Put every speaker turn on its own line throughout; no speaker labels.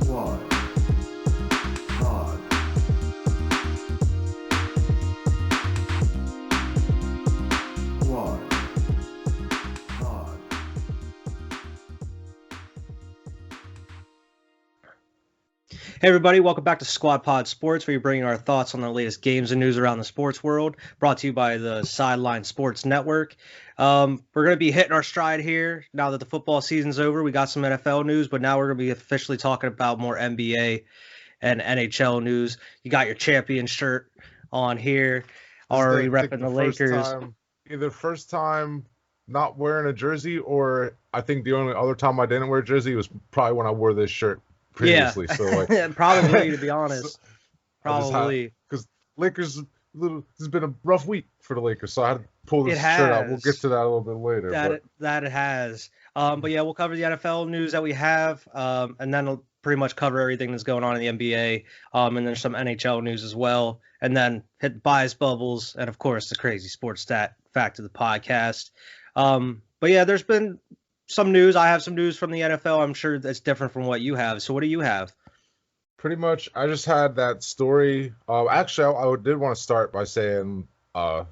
Squad Pod. Squad Pod.
Hey everybody, welcome back to Squad Pod Sports, where you're bringing our thoughts on the latest games and news around the sports world, brought to you by the Sideline Sports Network. We're going to be hitting our stride here now that the football season's over. We got some NFL news, but now we're going to be officially talking about more NBA and NHL news. You got your champion shirt on here, already repping the Lakers.
Either first time not wearing a jersey, or I think the only other time I didn't wear a jersey was probably when I wore this shirt previously.
Yeah.
So like,
probably, to be honest. Probably.
Because Lakers, it's been a rough week for the Lakers, so I had to pull this shirt out. We'll get to that a little bit later.
That it has. But yeah, we'll cover the NFL news that we have, and then we'll pretty much cover everything that's going on in the NBA, and there's some NHL news as well, and then hit bias bubbles, and of course the crazy sports fact of the podcast. But yeah, there's been some news. I have some news from the NFL. I'm sure that's different from what you have. So what do you have?
Pretty much, I just had that story. Actually, I did want to start by saying about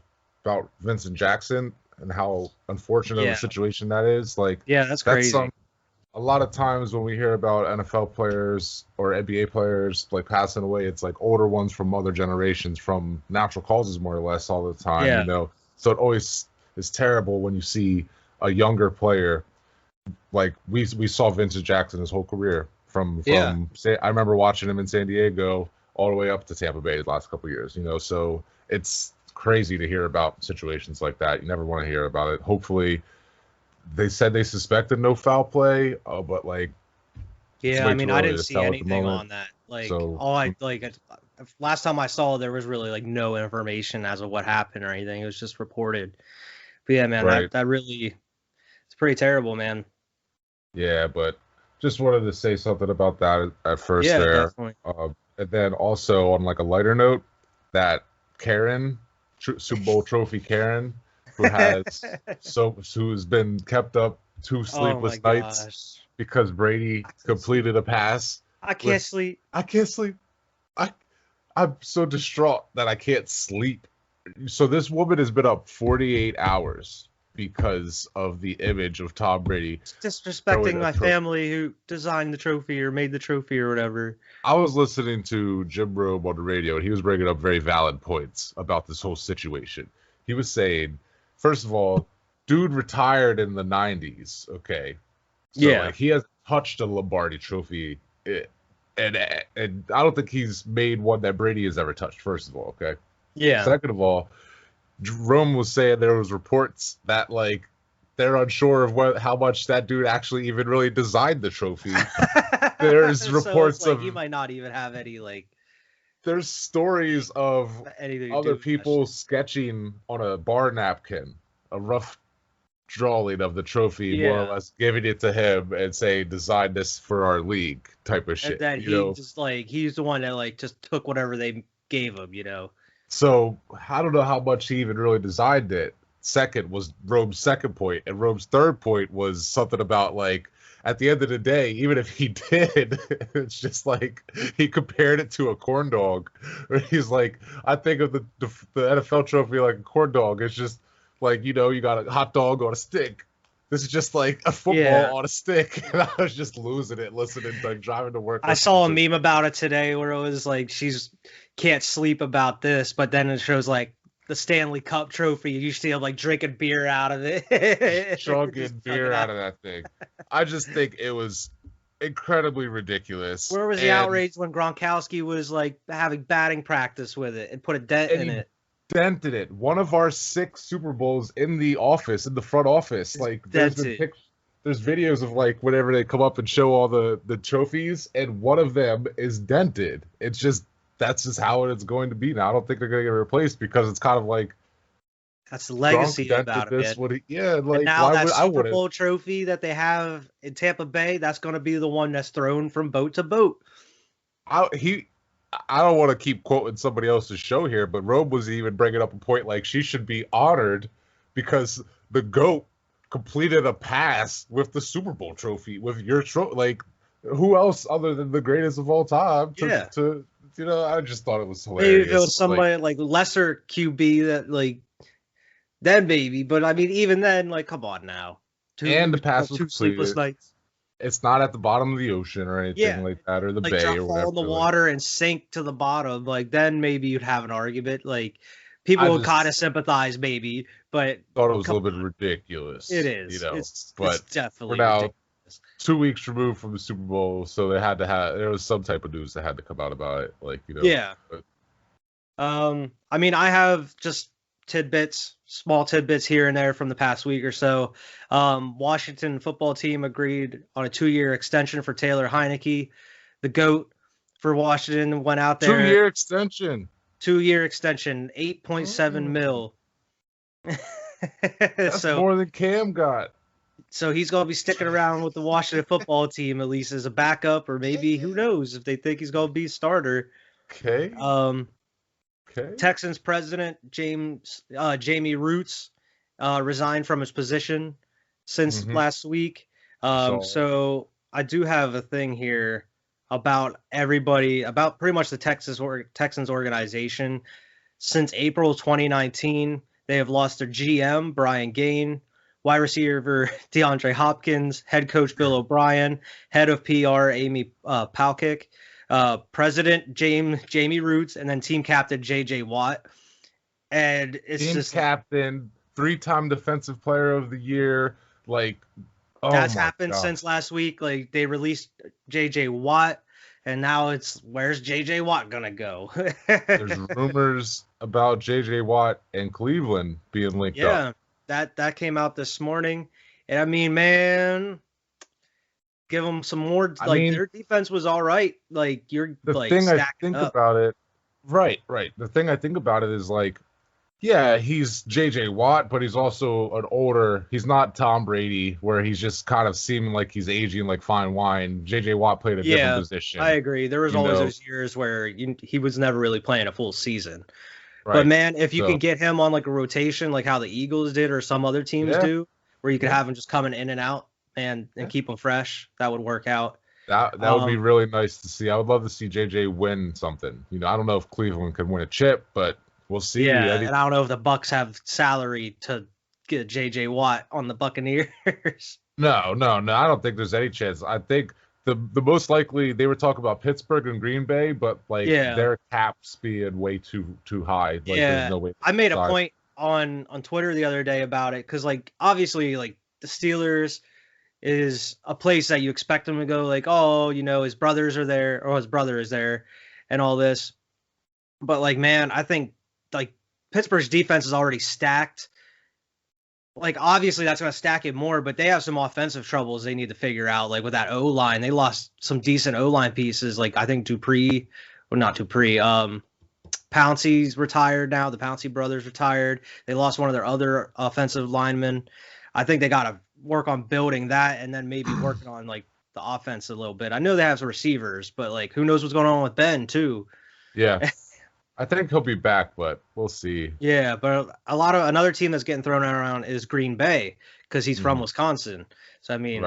Vincent Jackson and how unfortunate of a situation that is. Like,
yeah, that's crazy.
A lot of times when we hear about NFL players or NBA players like passing away, it's like older ones from other generations from natural causes, more or less, all the time.
Yeah.
You know, so it always is terrible when you see a younger player. Like we saw Vincent Jackson his whole career from I remember watching him in San Diego all the way up to Tampa Bay the last couple of years, you know, so it's crazy to hear about situations like that. You never want to hear about it. Hopefully they said they suspected no foul play, but like,
yeah, I mean, I didn't see anything on that. Like, last time I saw, there was really like no information as of what happened or anything. It was just reported. But yeah, man,
right.
that really, it's pretty terrible, man.
Yeah, but just wanted to say something about that at first.
Yeah,
there.
Definitely.
And then also on like a lighter note, that Karen, Super Bowl trophy Karen, who's been kept up 2 sleepless nights because Brady completed a pass.
I can't sleep.
I'm so distraught that I can't sleep. So this woman has been up 48 hours because of the image of Tom Brady.
Disrespecting my family who designed the trophy or made the trophy or whatever.
I was listening to Jim Rome on the radio, and he was bringing up very valid points about this whole situation. He was saying, first of all, dude retired in the 90s, okay? So, like, he hasn't touched a Lombardi trophy, and I don't think he's made one that Brady has ever touched, first of all, okay?
Yeah.
Second of all, Rome was saying there was reports that like they're unsure of how much that dude actually even really designed the trophy. There's reports
of he might not even have any like.
There's stories of other people sketching on a bar napkin a rough drawing of the trophy, more or less giving it to him and saying, "Design this for our league," type of shit.
And then he's the one that like just took whatever they gave him, you know.
So I don't know how much he even really designed it. Second was Rome's second point, and Rome's third point was something about like at the end of the day, even if he did, it's just like he compared it to a corn dog. He's like, I think of the NFL trophy like a corn dog. It's just like, you know, you got a hot dog on a stick. This is just like a football on a stick. And I was just losing it, listening, like driving to work.
I saw a meme about it today where it was like she's can't sleep about this, but then it shows like the Stanley Cup trophy. You see him like drinking beer out of it.
Chugging beer out of that thing. I just think it was incredibly ridiculous.
Where was the outrage when Gronkowski was like having batting practice with it and put a dent in it?
Dented it. One of our 6 Super Bowls in the front office. Like there's videos of like whenever they come up and show all the trophies, and one of them is dented. It's just that's just how it's going to be now. I don't think they're going to get replaced because it's kind of like
that's the legacy about it.
Like
now that Super Bowl trophy that they have in Tampa Bay, that's going to be the one that's thrown from boat to boat.
I don't want to keep quoting somebody else's show here, but Rome was even bringing up a point like she should be honored because the GOAT completed a pass with the Super Bowl trophy with your trophy. Like who else other than the greatest of all time
Yeah.
to I just thought it was
Maybe if
hilarious.
it was somebody like lesser QB that like then maybe, but I mean even then, like come on now.
And the pass was
Two sleepless
completed.
nights.
It's not at the bottom of the ocean or anything
Yeah.
like that, or the
Like
bay
drop
or
fall
whatever.
in the
Like,
water and sink to the bottom, like then maybe you'd have an argument. Like people
I
would kind of
just
sympathize, maybe, but
thought it was a
come
little bit
on, it
ridiculous,
is. It's
But we're
definitely
now
ridiculous.
2 weeks removed from the Super Bowl, so they had to have there was some type of news that had to come out about it,
Yeah.
But
I mean, I have just small tidbits here and there from the past week or so. Washington football team agreed on a 2-year extension for Taylor Heineke, the GOAT for Washington. Went out there,
2-year extension,
2-year extension, 8.7 mil.
That's
so
more than Cam got.
so he's gonna be sticking around with the Washington football team at least as a backup, or maybe who knows if they think he's gonna be a starter.
Okay. Okay.
Texans president Jamie Roots resigned from his position since last week. So I do have a thing here about everybody, about pretty much the Texans organization. Since April 2019, they have lost their GM, Brian Gain, wide receiver DeAndre Hopkins, head coach Bill O'Brien, head of PR Amy Palkick, president Jamie Roots, and then team captain JJ Watt. And it's
team
just
captain, 3-time defensive player of the year. Like, oh
that's
my
happened
God.
since last week. Like they released JJ Watt, and now it's where's JJ Watt gonna go?
There's rumors about JJ Watt and Cleveland being linked up.
Yeah, that came out this morning, and I mean, man, give them some more. Their defense was all right. Like you're
the
like
thing I
stacking
think
up.
about it, right. The thing I think about it is like, yeah, he's JJ Watt, but he's also an older. He's not Tom Brady, where he's just kind of seeming like he's aging like fine wine. JJ Watt played a different position.
I agree. There was always those years where he was never really playing a full season.
Right.
But man, if you can get him on like a rotation, like how the Eagles did or some other teams do, where you could have him just coming in and out and keep him fresh, that would work out.
That would be really nice to see. I would love to see JJ win something. I don't know if Cleveland could win a chip, but we'll see.
Yeah, and I don't know if the Bucks have salary to get JJ Watt on the Buccaneers.
No, I don't think there's any chance. I think the most likely they were talking about Pittsburgh and Green Bay, but their caps being way too high. Like, there's no way.
I made a point on Twitter the other day about it because obviously the Steelers is a place that you expect them to go. His brothers are there or his brother is there, and all this. But man, I think Pittsburgh's defense is already stacked. Obviously that's going to stack it more, but they have some offensive troubles they need to figure out. With that O-line, they lost some decent O-line pieces. I think Pouncey's retired now. The Pouncey brothers retired. They lost one of their other offensive linemen. I think they got to work on building that and then maybe working on the offense a little bit. I know they have some receivers, but who knows what's going on with Ben too.
Yeah. I think he'll be back, but we'll see.
Yeah, but another team that's getting thrown around is Green Bay because he's from Wisconsin. So I mean,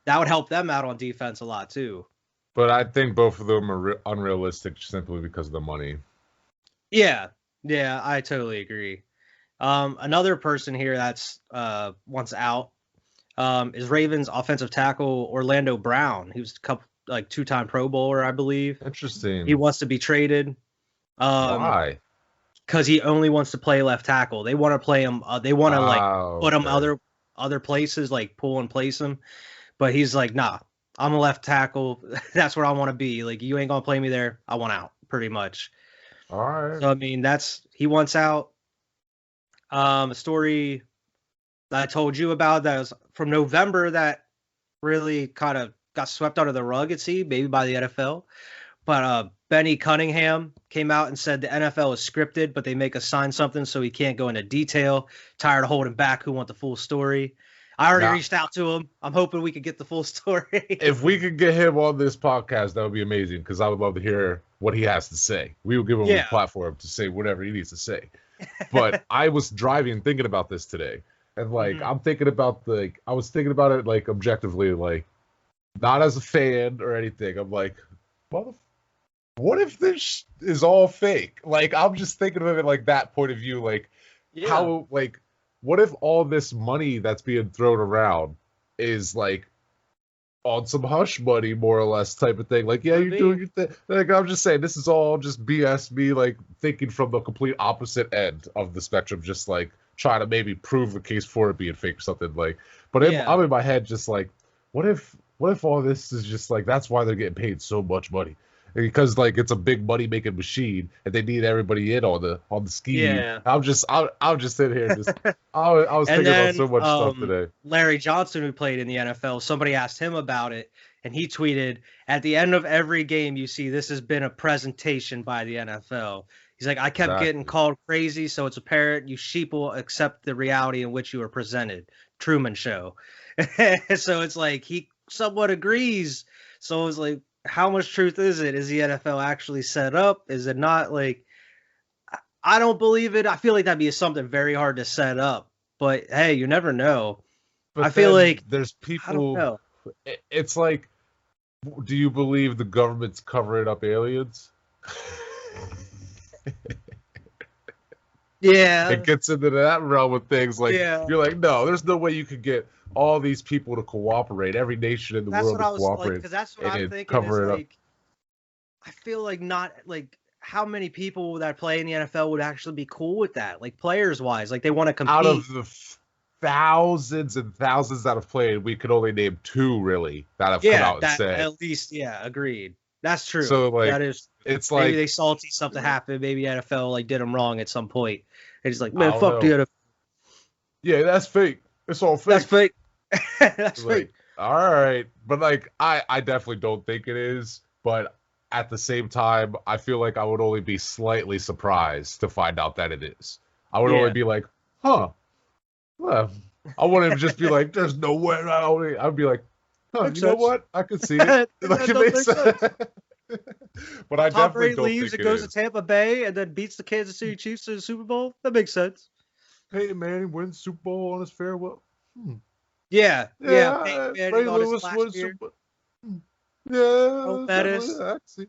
that would help them out on defense a lot too.
But I think both of them are unrealistic simply because of the money.
Yeah, I totally agree. Another person here that's wants out is Ravens offensive tackle Orlando Brown. He was a 2-time Pro Bowler, I believe.
Interesting.
He wants to be traded.
Why?
Because he only wants to play left tackle. They want to play him. They want to put him other places, pull and place him. But he's nah, I'm a left tackle. That's where I want to be. You ain't gonna play me there. I want out, pretty much.
All right.
So I mean, he wants out. A story that I told you about that was from November that really kind of got swept under the rug, maybe by the NFL. But Benny Cunningham came out and said the NFL is scripted, but they make us sign something so he can't go into detail. Tired of holding back who want the full story. I already reached out to him. I'm hoping we could get the full story.
If we could get him on this podcast, that would be amazing because I would love to hear what he has to say. We will give him a platform to say whatever he needs to say. But I was driving thinking about this today. And I'm thinking about I was thinking about it objectively, not as a fan or anything. I'm like, what if this is all fake? Like, I'm just thinking of it like that point of view. Like,
Yeah,
how, like, what if all this money that's being thrown around is like on some hush money, more or less, type of thing? Like, yeah,
could
you're doing
be.
your thing. Like, I'm just saying, this is all just BS. Me, like, thinking from the complete opposite end of the spectrum, just like trying to maybe prove the case for it being fake or something. Like, but
Yeah.
I'm in my head just like, what if all this is just like that's why they're getting paid so much money? Because like it's a big money making machine and they need everybody in on the scheme.
Yeah.
I'm just sitting here just I was
And
thinking about
then
so much stuff today.
Larry Johnson, who played in the NFL, somebody asked him about it, and he tweeted, "At the end of every game, you see this has been a presentation by the NFL." He's like, "I kept getting
Exactly.
called crazy, so it's apparent you sheeple accept the reality in which you were presented." Truman Show. So it's like he somewhat agrees. So it's like, how much truth is it? Is the NFL actually set up? Is it not? Like, I don't believe it. I feel like that'd be something very hard to set up. But hey, you never know. I
But
feel
then
like
there's
I don't
people.
know.
It's like, do you believe the government's covering up aliens? It
Yeah,
gets into that realm of things. Like
yeah.
you're like, no, there's no way you could get all these people to cooperate, every nation in the
That's
world
what
to
I was like,
cooperate
because that's what I'm
and
thinking is
cover it up.
like, I feel like not like how many people that play in the NFL would actually be cool with that, like players wise, like they want to
Out of
compete.
the thousands and thousands that have played, we could only name two really that have come
Yeah,
out and
that
said.
at least, yeah, agreed. That's true.
So like,
That is true.
it's
Maybe
like,
they salty something happened. Maybe NFL like did them wrong at some point. They're just like,
I
man,
don't
fuck the
know.
NFL.
Yeah, that's fake. It's all
That's
fake.
fake. That's
Like,
fake.
all right, but like, I definitely don't think it is. But at the same time, I feel like I would only be slightly surprised to find out that it is. I would only
Yeah.
be like, huh. Well, I wouldn't just be like, there's no way. I'd be like, huh,
Makes
you know
sense.
what? I could see it. Like
That
it
does
makes
make
sense.
sense.
But I
Tom
definitely
Brady
don't
leaves
think
and
it
goes to
is.
Tampa Bay and then beats the Kansas City Chiefs to the Super Bowl. That makes sense.
Peyton Manning wins Super Bowl on his farewell. Hmm.
Yeah, yeah. Peyton
Yeah,
Manning
Ray
on his
Lewis
last
wins
year.
Super Bowl. Hmm.
Joe
Yeah, definitely.
Bettis.
I can see.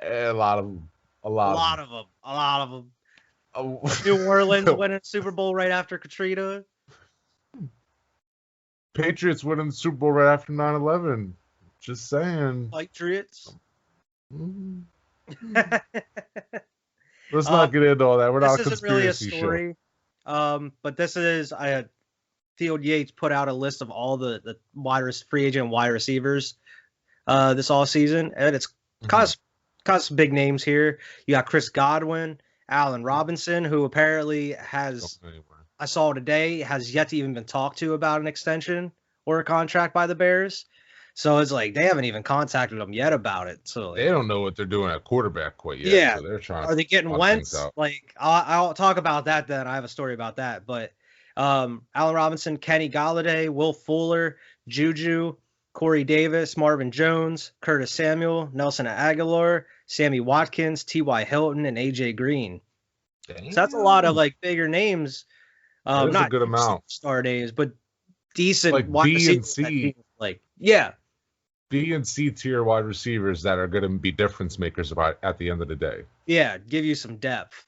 A lot of them. A
A
lot of
lot
them.
of them. A lot of them. New Orleans
Oh.
winning Super Bowl right after Katrina.
Patriots winning the Super Bowl right after 9/11. Just saying.
Patriots.
Mhm.
um,
Let's not get into all that. We're
this
not a
isn't really a
conspiracy show.
story. But this is I had Field Yates put out a list of all the free agent wide receivers this all season, and it's kind
Mhm.
of some big names here. You got Chris Godwin, Allen Robinson, who apparently has
Don't anywhere.
I saw today has yet to even been talked to about an extension or a contract by the Bears. So it's like they haven't even contacted them yet about it. So
They
like,
don't know what they're doing at quarterback quite yet,
yeah,
so they're trying to
are they getting
figure things
Wentz?
out.
Like I'll talk about that then. I have a story about that. But Allen Robinson, Kenny Galladay, Will Fuller, Juju, Corey Davis, Marvin Jones, Curtis Samuel, Nelson Aguilar, Sammy Watkins, T.Y. Hilton, and A.J. Green. So that's a lot of
Damn,
like bigger names.
that is a
Not
good
huge
amount.
superstar names, but decent
Like
wide receivers that teams like. Yeah,
B and C tier wide receivers that are going to be difference makers about at the end of the day.
yeah, give you some depth.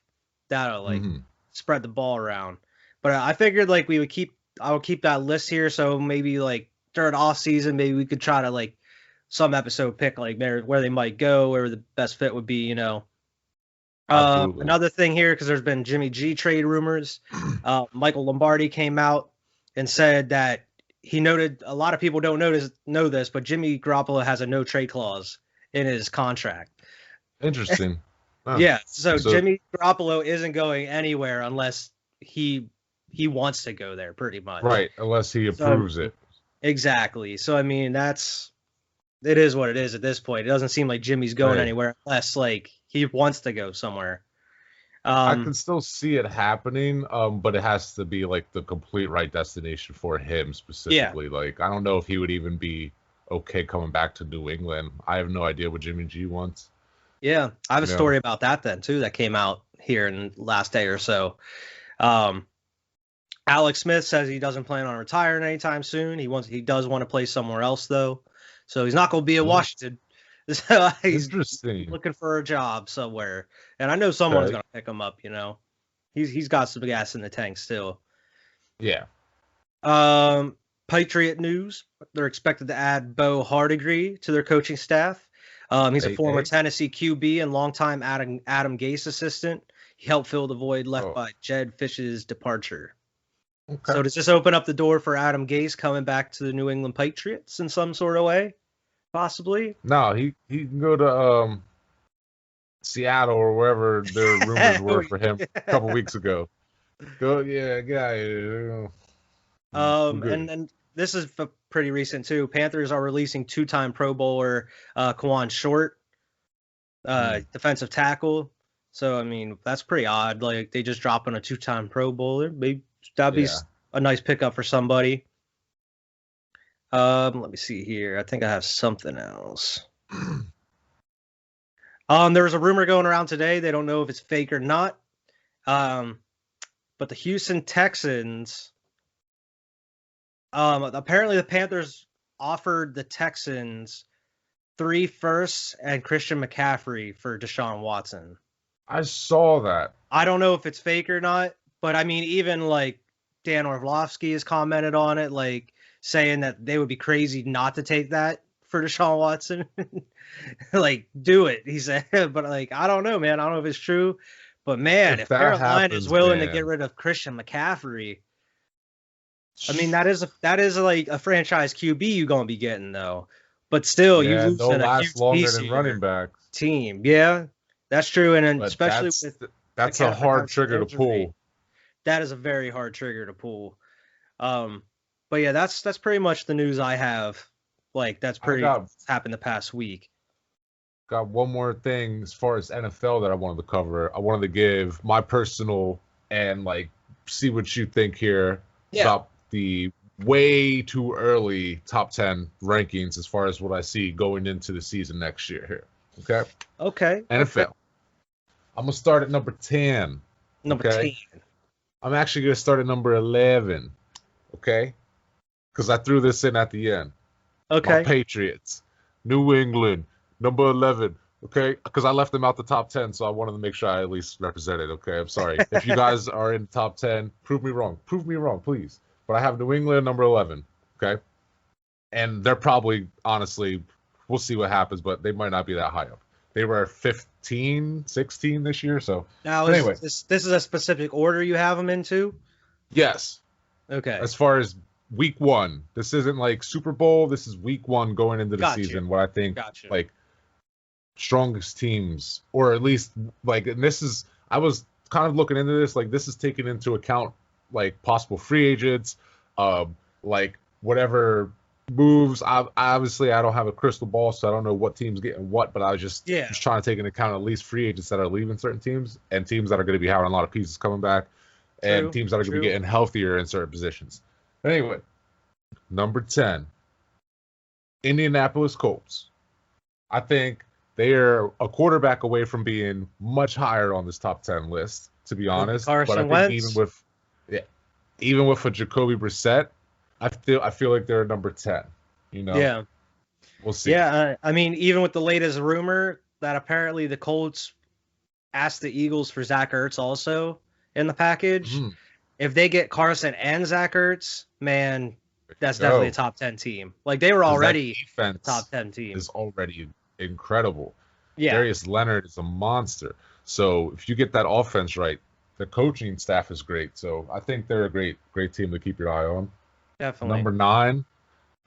That'll like
Hmm.
spread the ball around. But I figured like I would keep that list here. So maybe like during off season, maybe we could try to like some episode pick like where they might go, where the best fit would be, you know.
Absolutely.
Another thing here, because there's been Jimmy G trade rumors. Michael Lombardi came out and said that he noted a lot of people don't know this, but Jimmy Garoppolo has a no trade clause in his contract.
Interesting. Huh.
Yeah, so
So
Jimmy Garoppolo isn't going anywhere unless he wants to go there, pretty much.
right, unless he
So,
approves it.
exactly. So I mean, it is what it is at this point. It doesn't seem like Jimmy's going
Hey,
anywhere unless like he wants to go somewhere.
I
Um,
can still see it happening, but it has to be like the complete right destination for him
yeah,
specifically. Like, I don't know if he would even be okay coming back to New England. I have no idea what Jimmy G wants.
yeah. I have a
Yeah.
story about that then too that came out here in the last day or so. Um, Alex Smith says he doesn't plan on retiring anytime soon. He does want to play somewhere else though. So he's not going to be in Washington. So he's
Interesting.
looking for a job somewhere, and I know someone's
Okay.
going to pick him up. He's got some gas in the tank still.
Yeah.
Patriot news: they're expected to add Bo Hardigree to their coaching staff. He's a former Tennessee QB and longtime Adam Gase assistant. He helped fill the void left by Jed Fish's departure.
Okay.
So does this open up the door for Adam Gase coming back to the New England Patriots in some sort of way? Possibly.
No, he can go to Seattle or wherever their rumors were for him a couple weeks ago. Guy.
And then this is pretty recent too. Panthers are releasing two-time Pro Bowler Kawan Short, defensive tackle. So I mean that's pretty odd. Like they just dropping a two-time Pro Bowler. Maybe that'd be a nice pickup for somebody. Let me see here. I think I have something else. There was a rumor going around today. They don't know if it's fake or not. But the Houston Texans, apparently the Panthers offered the Texans 3 firsts and Christian McCaffrey for Deshaun Watson.
I saw that.
I don't know if it's fake or not, but I mean, even like Dan Orlovsky has commented on it, like saying that they would be crazy not to take that for Deshaun Watson. Like, do it, he said. But like, I don't know, man. I don't know if it's true. But man, if Carolina is willing to get rid of Christian McCaffrey, I mean, that is like a franchise QB you're gonna be getting though. But still, you losing a huge piece of
running backs
team. Yeah, that's true, and then especially
that's a hard trigger to pull.
That is a very hard trigger to pull. But yeah, that's pretty much the news I have. Like that's pretty happened the past week.
Got one more thing as far as NFL that I wanted to cover. I wanted to give my personal and like see what you think here about the way too early top 10 rankings as far as what I see going into the season next year here. Okay.
Okay.
NFL. Okay. I'm gonna start at number 10.
Number 10.
I'm actually gonna start at number 11. Okay. Because I threw this in at the end.
Okay.
My Patriots, New England, number 11. Okay, because I left them out the top 10, so I wanted to make sure I at least represented. Okay, I'm sorry. If you guys are in the top 10, prove me wrong. Prove me wrong, please. But I have New England number 11. Okay, and they're probably, honestly, we'll see what happens, but they might not be that high up. They were 15, 16 this year. So
now, anyway, this is a specific order you have them into.
Yes.
Okay.
As far as week 1, this isn't like Super Bowl. This is week 1 going into the season. What I think, like, strongest teams, or at least like, and this is, I was kind of looking into this, like this is taking into account like possible free agents, like whatever moves. Obviously I don't have a crystal ball, so I don't know what team's getting what, but I was just trying to take into account at least free agents that are leaving certain teams and teams that are going to be having a lot of pieces coming back and teams that are going to be getting healthier in certain positions. Anyway, number 10, Indianapolis Colts. I think they are a quarterback away from being much higher on this top 10 list, to be honest.
Carson
but I think
Wentz.
even with a Jacoby Brissett, I feel like they're number 10. You know?
Yeah.
We'll see.
Yeah, I mean, even with the latest rumor that apparently the Colts asked the Eagles for Zach Ertz also in the package. Mm-hmm. If they get Carson and Zach Ertz, man, that's definitely a top 10 team. Like they were already a top 10 team.
Is already incredible.
Yeah.
Darius Leonard is a monster. So if you get that offense right, the coaching staff is great. So I think they're a great team to keep your eye on.
Definitely.
Number 9,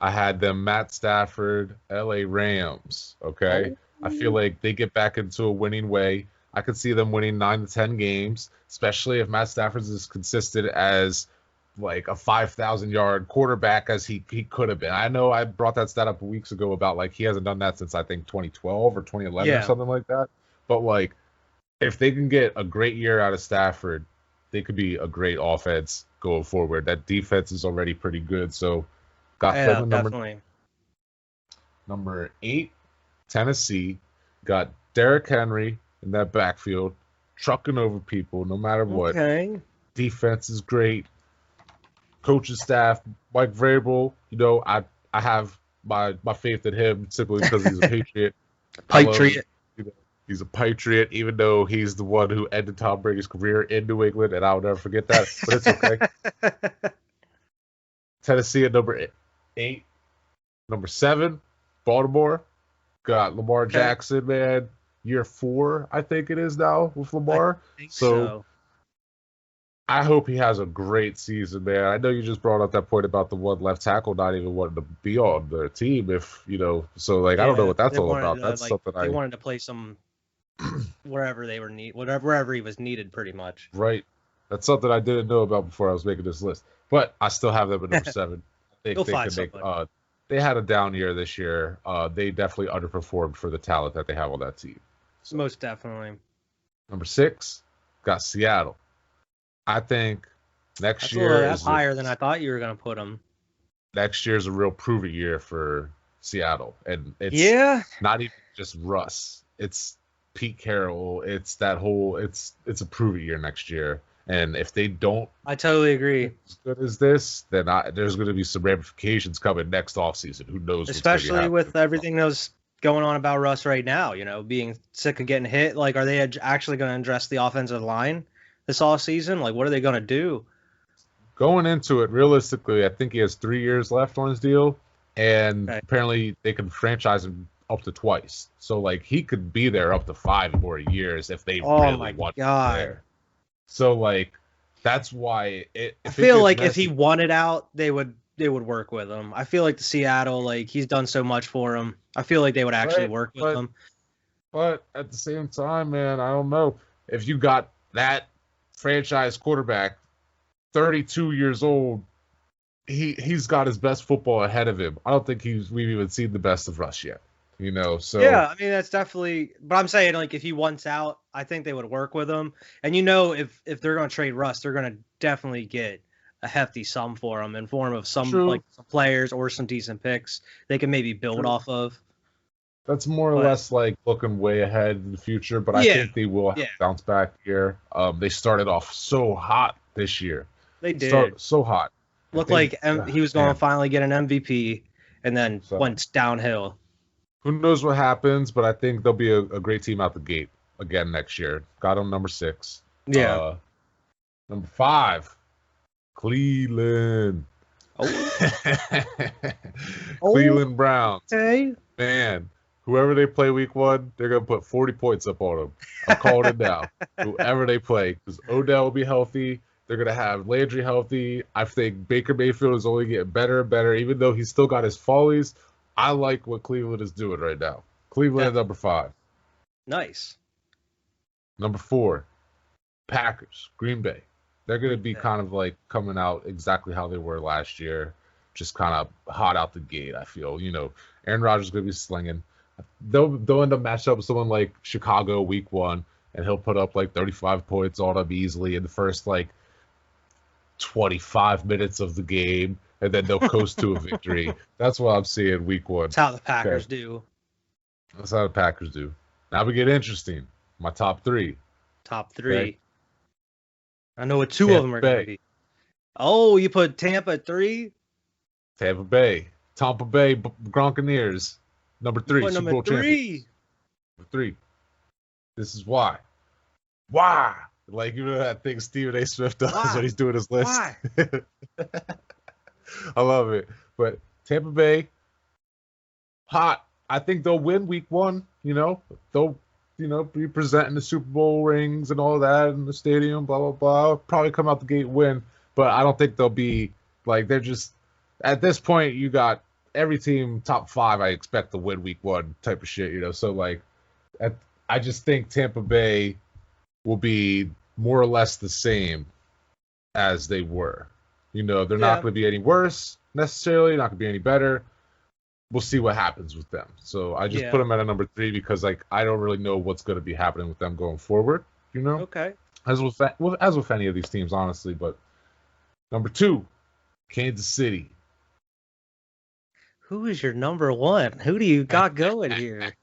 I had them Matt Stafford, LA Rams. Okay. I feel like they get back into a winning way. I could see them winning 9 to 10 games, especially if Matt Stafford is as consistent as like a 5,000-yard quarterback as he could have been. I know I brought that stat up weeks ago about like he hasn't done that since I think 2012 or 2011 or something like that. But like if they can get a great year out of Stafford, they could be a great offense going forward. That defense is already pretty good. So got them number 8, Tennessee. Got Derrick Henry in that backfield, trucking over people no matter what.
Okay.
Defense is great. Coaching staff, Mike Vrabel, you know, I have my faith in him simply because he's a Patriot.
Patriot.
He's a Patriot, even though he's the one who ended Tom Brady's career in New England, and I'll never forget that. But it's okay. Tennessee at number 8. Number 7, Baltimore. Got Lamar Jackson, man. Year 4, I think it is now with Lamar.
I think so.
I hope he has a great season, man. I know you just brought up that point about the one left tackle not even wanting to be on their team, so like I don't know what that's all about. That's something
they wanted to play some wherever they were wherever he was needed, pretty much.
Right. That's something I didn't know about before I was making this list, but I still have them at number 7. I think they can make. They had a down year this year. They definitely underperformed for the talent that they have on that team.
So, most definitely.
Number 6, got Seattle. I think next year
that's higher than I thought you were going to put them.
Next year is a real prove-it year for Seattle, and it's not even just Russ. It's Pete Carroll. It's that whole. It's a prove-it year next year, and if they don't,
I totally agree.
As good as this, then there's going to be some ramifications coming next offseason. Who knows?
Especially with everything that's going on about Russ right now. Being sick of getting hit. Like, are they actually going to address the offensive line this offseason? Like, what are they going to do?
Going into it, realistically, I think he has 3 years left on his deal, and apparently they can franchise him up to twice. So, like, he could be there up to 5 more years if they really want him there. So, like, that's why
I feel like if he wanted out, they would work with him. I feel like the Seattle, like, he's done so much for him. I feel like they would actually work with him.
But at the same time, man, I don't know. If you got that franchise quarterback, 32 years old, he's got his best football ahead of him. I don't think we've even seen the best of Russ yet. So
yeah, I mean that's definitely. But I'm saying, like, if he wants out, I think they would work with him. And if they're going to trade Russ, they're going to definitely get a hefty sum for him in form of some players or some decent picks they can maybe build off of.
That's more or less like looking way ahead in the future, but I think they will bounce back here. They started off so hot this year.
They did.
So hot.
Looked like he was going to finally get an MVP, and then went downhill.
Who knows what happens, but I think they'll be a great team out the gate again next year. Got them number 6.
Yeah.
Number 5, Cleveland. Cleveland Browns.
Okay.
Man, whoever they play week 1, they're going to put 40 points up on them. I'm calling it now. Whoever they play. Because Odell will be healthy. They're going to have Landry healthy. I think Baker Mayfield is only getting better and better, even though he's still got his follies. I like what Cleveland is doing right now. Cleveland at number 5.
Nice.
Number 4, Packers, Green Bay. They're going to be kind of like coming out exactly how they were last year, just kind of hot out the gate, I feel. Aaron Rodgers is going to be slinging. They'll end up matching up with someone like Chicago week 1, and he'll put up like 35 points on them easily in the first, 25 minutes of the game, and then they'll coast to a victory. That's what I'm seeing week 1.
That's how the Packers do.
That's how the Packers do. Now we get interesting. My top 3.
Top 3. Okay. I know what 2 of them are going to be. Oh, you put Tampa at 3?
Tampa Bay. Gronkaneers. Number 3. Super Bowl champions. Number 3. This is why. Why? Like, that thing Stephen A. Smith does when he's doing his list.
Why?
I love it. But Tampa Bay, hot. I think they'll win week 1. They'll, be presenting the Super Bowl rings and all that in the stadium, blah, blah, blah. Probably come out the gate and win. But I don't think they'll be, they're just, at this point, you got every team top 5, I expect to win week 1 type of shit, So, I just think Tampa Bay will be more or less the same as they were. They're not going to be any worse necessarily, not going to be any better. We'll see what happens with them. So I just put them at a number 3 because I don't really know what's going to be happening with them going forward.
Okay.
As with any of these teams, honestly. But number 2, Kansas City.
Who is your number 1? Who do you got going here?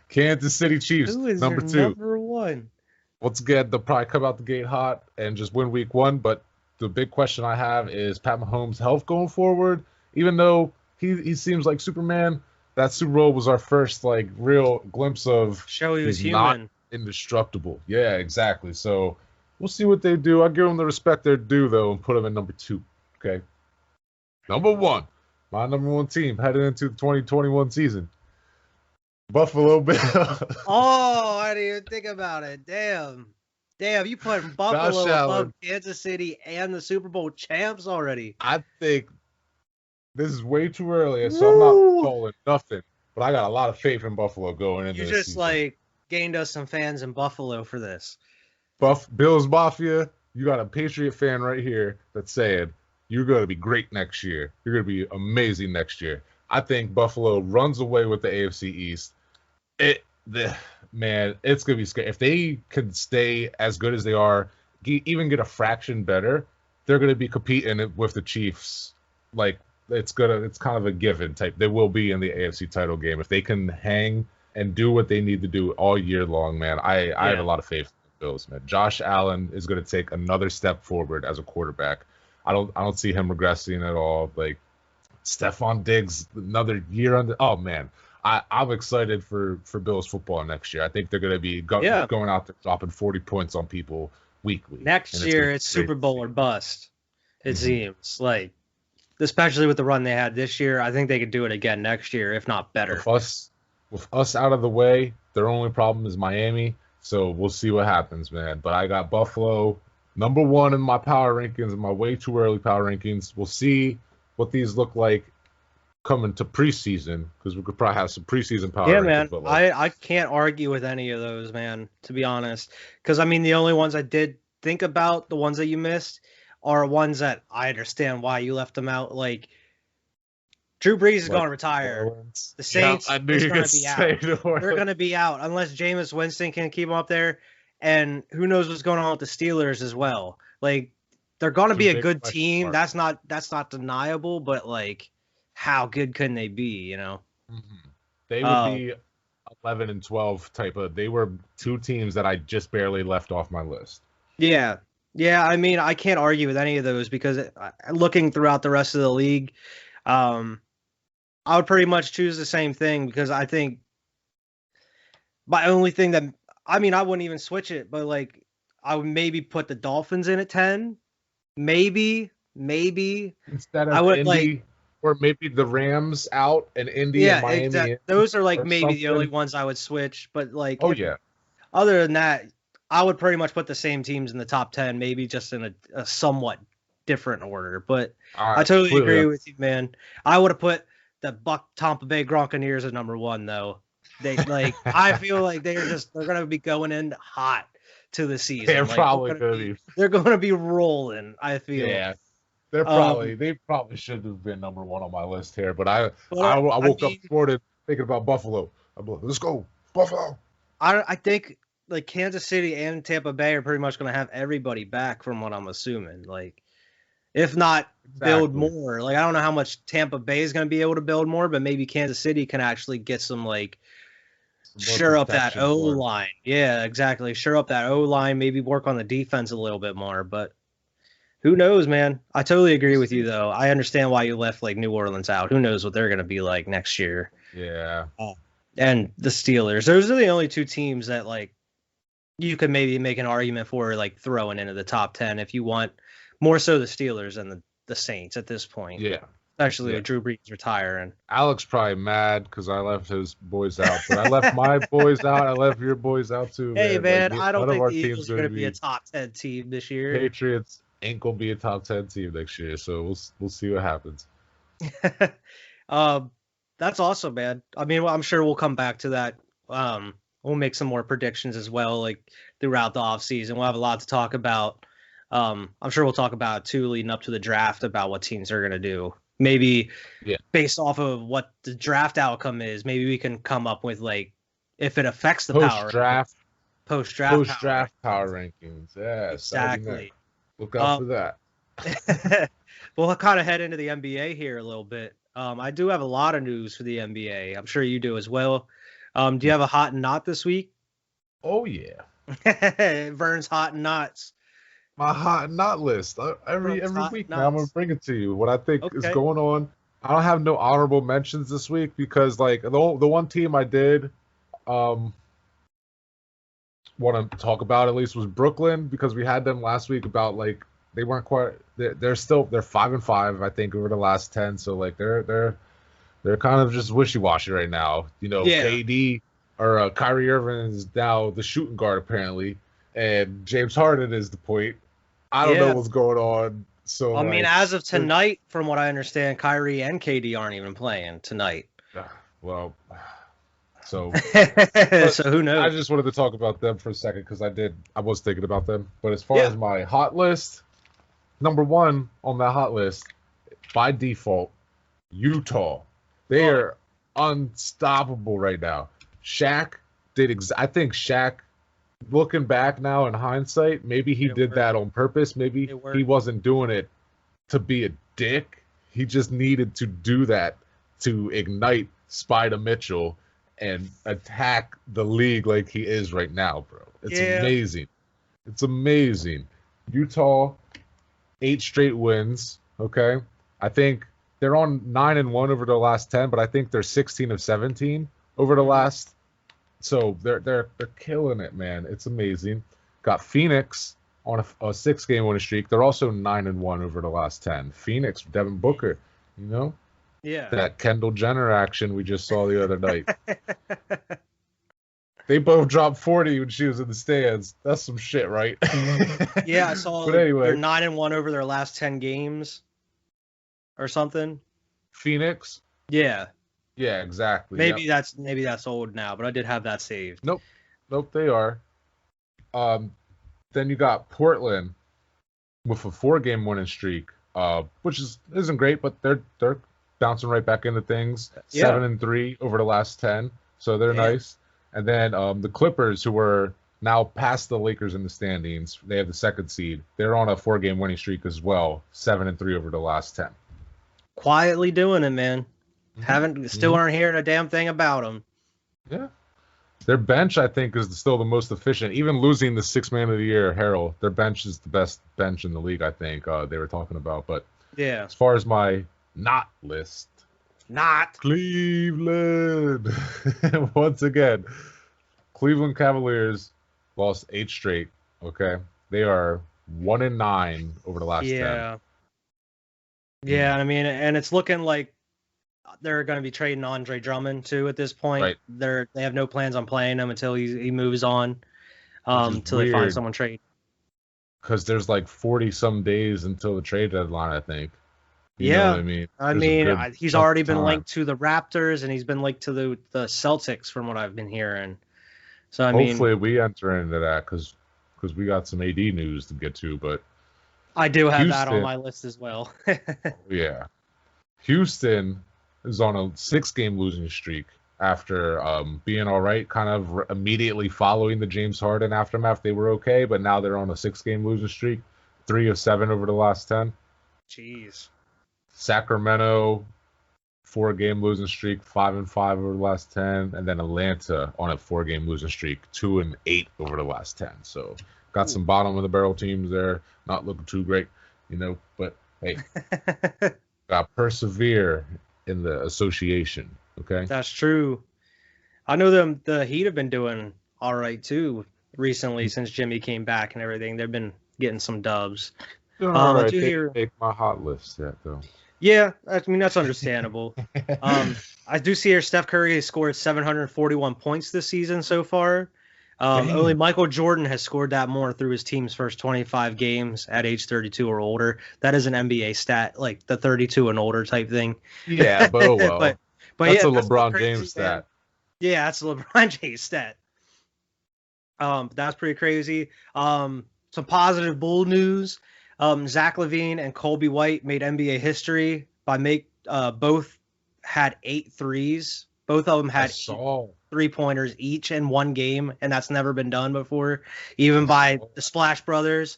Kansas City Chiefs.
Who is
number
your
2.
Number 1?
Once again, they'll probably come out the gate hot and just win week 1. But the big question I have is Pat Mahomes' health going forward. Even though he seems like Superman. That Super Bowl was our first like real glimpse of
Show he was
he's not
human.
indestructible. Yeah, exactly. So we'll see what they do. I give them the respect they're due though, and put them at number 2. Okay, number 1, my number 1 team heading into the 2021 season. Buffalo Bills.
Oh, I didn't even think about it. Damn, you putting Buffalo
Josh
above
Allen.
Kansas City and the Super Bowl champs already.
I think this is way too early, so I'm not calling nothing. But I got a lot of faith in Buffalo going into
You
this
just
season.
like gained us some fans in Buffalo for this.
Bills Mafia, you got a Patriot fan right here that's saying you're going to be great next year. You're going to be amazing next year. I think Buffalo runs away with the AFC East. It's going to be scary. If they can stay as good as they are, even get a fraction better, they're going to be competing with the Chiefs. Like it's kind of a given type. They will be in the AFC title game if they can hang and do what they need to do all year long, man. I have a lot of faith in the Bills, man. Josh Allen is going to take another step forward as a quarterback. I don't see him regressing at all. Like Stephon Diggs, another year on the. Oh man, I'm excited for Bills football next year. I think they're going to be going out there dropping 40 points on people weekly.
Next year, it's Super Bowl or bust. It seems like, especially with the run they had this year. I think they could do it again next year, if not better.
With us out of the way, their only problem is Miami. So we'll see what happens, man. But I got Buffalo number 1 in my power rankings, in my way too early power rankings. We'll see what these look like coming to preseason, because we could probably have some preseason power rankings.
Man.
But
I can't argue with any of those, man, to be honest. Because, I mean, the only ones I did think about, the ones that you missed, are ones that I understand why you left them out. Like, Drew Brees is going to retire. The Saints is going to be out. They're going to be out unless Jameis Winston can keep them up there. And who knows what's going on with the Steelers as well. Like, they're going to be a good team. That's not deniable. But like, how good can they be? You know,
they would be 11 and 12 type of. They were 2 teams that I just barely left off my list.
Yeah. I mean, I can't argue with any of those because looking throughout the rest of the league, I would pretty much choose the same thing because I think my only thing that, I mean, I wouldn't even switch it, but like I would maybe put the Dolphins in at 10, maybe
instead of
I would
Indy, or maybe the Rams out and Indy and Miami.
Exactly. Those are like maybe the only ones I would switch, but like other than that, I would pretty much put the same teams in the top 10, maybe just in a somewhat different order. But I totally agree with you, man. I would have put the Tampa Bay Gronkaneers at number 1, though. They like I feel like they're gonna be going in hot to the season.
They're probably they're
gonna be rolling. I feel.
Yeah, they probably should have been number 1 on my list here. But I woke up this morning thinking about Buffalo. I'm like, let's go Buffalo.
I think like Kansas City and Tampa Bay are pretty much gonna have everybody back, from what I'm assuming. Like, if not build more. Like, I don't know how much Tampa Bay is going to be able to build more, but maybe Kansas City can actually get some, like, sure up that O-line. Yeah, exactly. Sure up that O-line, maybe work on the defense a little bit more. But who knows, man? I totally agree with you, though. I understand why you left, like, New Orleans out. Who knows what they're going to be like next year.
Yeah.
And the Steelers. Those are the only 2 teams that, like, you could maybe make an argument for, like, throwing into the top 10 if you want. More so the Steelers and the Saints at this point.
Yeah.
Especially with Drew Brees retiring.
Alex probably mad because I left his boys out. But I left my boys out. I left your boys out too.
Hey, man, I don't think the Eagles are going to be a top 10 team this year.
Patriots ain't going to be a top 10 team next year. So we'll see what happens.
That's awesome, man. I mean, I'm sure we'll come back to that. We'll make some more predictions as well, like throughout the offseason. We'll have a lot to talk about. I'm sure we'll talk about too leading up to the draft about what teams are going to do. Maybe based off of what the draft outcome is, maybe we can come up with like if it affects the post-draft
power rankings. Yeah,
exactly.
Look out for that.
We'll kind of head into the NBA here a little bit. I do have a lot of news for the NBA. I'm sure you do as well. Do you have a hot and not this week?
Oh yeah.
Vern's hot and nots.
My hot and not list every week. Now I'm gonna bring it to you. What I think is going on. I don't have no honorable mentions this week because like the one team I did want to talk about at least was Brooklyn because we had them last week about like they weren't quite they're 5-5 I think over the last 10, so like they're kind of just wishy-washy right now. You know,
Yeah.
KD or Kyrie Irving is now the shooting guard apparently, and James Harden is the point. I don't know
Yeah.
what's going on. So
I mean,
like,
as of tonight, from what I understand, Kyrie and KD aren't even playing tonight.
well, so
So who
I
knows?
just wanted to talk about them for a second because I was thinking about them. But as far
Yeah.
as my hot list, number one on that hot list by default, Utah. They
Oh.
are unstoppable right now. Shaq I think Shaq, looking back now in hindsight, maybe he did that on purpose. Maybe he wasn't doing it to be a dick. He just needed to do that to ignite Spider Mitchell and attack the league like he is right now, bro. It's amazing. It's amazing. Utah, 8 straight wins. Okay, I think they're on 9-1 over the last 10, but I think they're 16 of 17 over the last. So they're killing it, man. It's amazing. Got Phoenix on a 6-game winning streak. They're also 9-1 over the last 10. Phoenix, Devin Booker, you know,
Yeah.
that Kendall Jenner action we just saw the other night. They both dropped 40 when she was in the stands. That's some shit, right?
Yeah, I saw.
But anyway,
they're 9-1 over their last 10 games, or something.
Phoenix.
Yeah.
Yeah, exactly.
Maybe
Yep.
that's old now, but I did have that saved.
Nope, they are. Then you got Portland with a 4-game winning streak, which isn't great, but they're bouncing right back into things.
Yeah.
7-3 over the last 10, so they're
Yeah.
nice. And then the Clippers, who were now past the Lakers in the standings, they have the 2nd seed. They're on a 4-game winning streak as well, 7-3 over the last 10.
Quietly doing it, man. Still aren't hearing a damn thing about them.
Yeah. Their bench, I think, is still the most efficient. Even losing the 6th man of the year, Harrell, their bench is the best bench in the league, I think, they were talking about. But
Yeah.
as far as my not list,
Not.
Cleveland. Once again, Cleveland Cavaliers lost 8 straight, okay? They are 1-9 over the last 10.
Yeah. Yeah, I mean, and it's looking like they're going to be trading Andre Drummond too at this point.
Right.
They have no plans on playing him until he moves on.
Which is
Until they find
weird.
someone trade.
Because there's like 40 some days until the trade deadline, I think. You
Yeah.
know what I mean?
I
There's a
mean,
good
he's
chunk
already
of
been
time.
linked to the Raptors, and he's been linked to the Celtics, from what I've been hearing. So I mean,
Hopefully we enter into that because we got some AD news to get to, but
I do have that on
Houston-
my list as well.
yeah. Houston is on a 6-game losing streak after being all right, kind of immediately following the James Harden aftermath. They were okay, but now they're on a 6-game losing streak, 3 of 7 over the last 10.
Jeez.
Sacramento, 4-game losing streak, 5-5 over the last 10, and then Atlanta on a 4-game losing streak, 2-8 over the last 10. So got some bottom of the barrel teams there, not looking too great, you know. But hey, got persevere in the association. Okay.
That's true. I know the Heat have been doing all right too recently since Jimmy came back and everything. They've been getting some dubs.
All
I
right,
do
they
hear-
make my hot list yet though.
Yeah, I mean that's understandable. I do see here Steph Curry has scored 741 points this season so far. Only Michael Jordan has scored that more through his team's first 25 games at age 32 or older. That is an NBA stat, like the 32 and older type thing.
Yeah, but oh well.
But
That's
yeah,
a LeBron
crazy,
James
man.
stat.
Yeah, that's a LeBron James stat. That's pretty crazy. Some positive Bull news. Zach LaVine and Colby White made NBA history by both had 8 threes. Both of them had 3-pointers each in one game, and that's never been done before, even by the Splash Brothers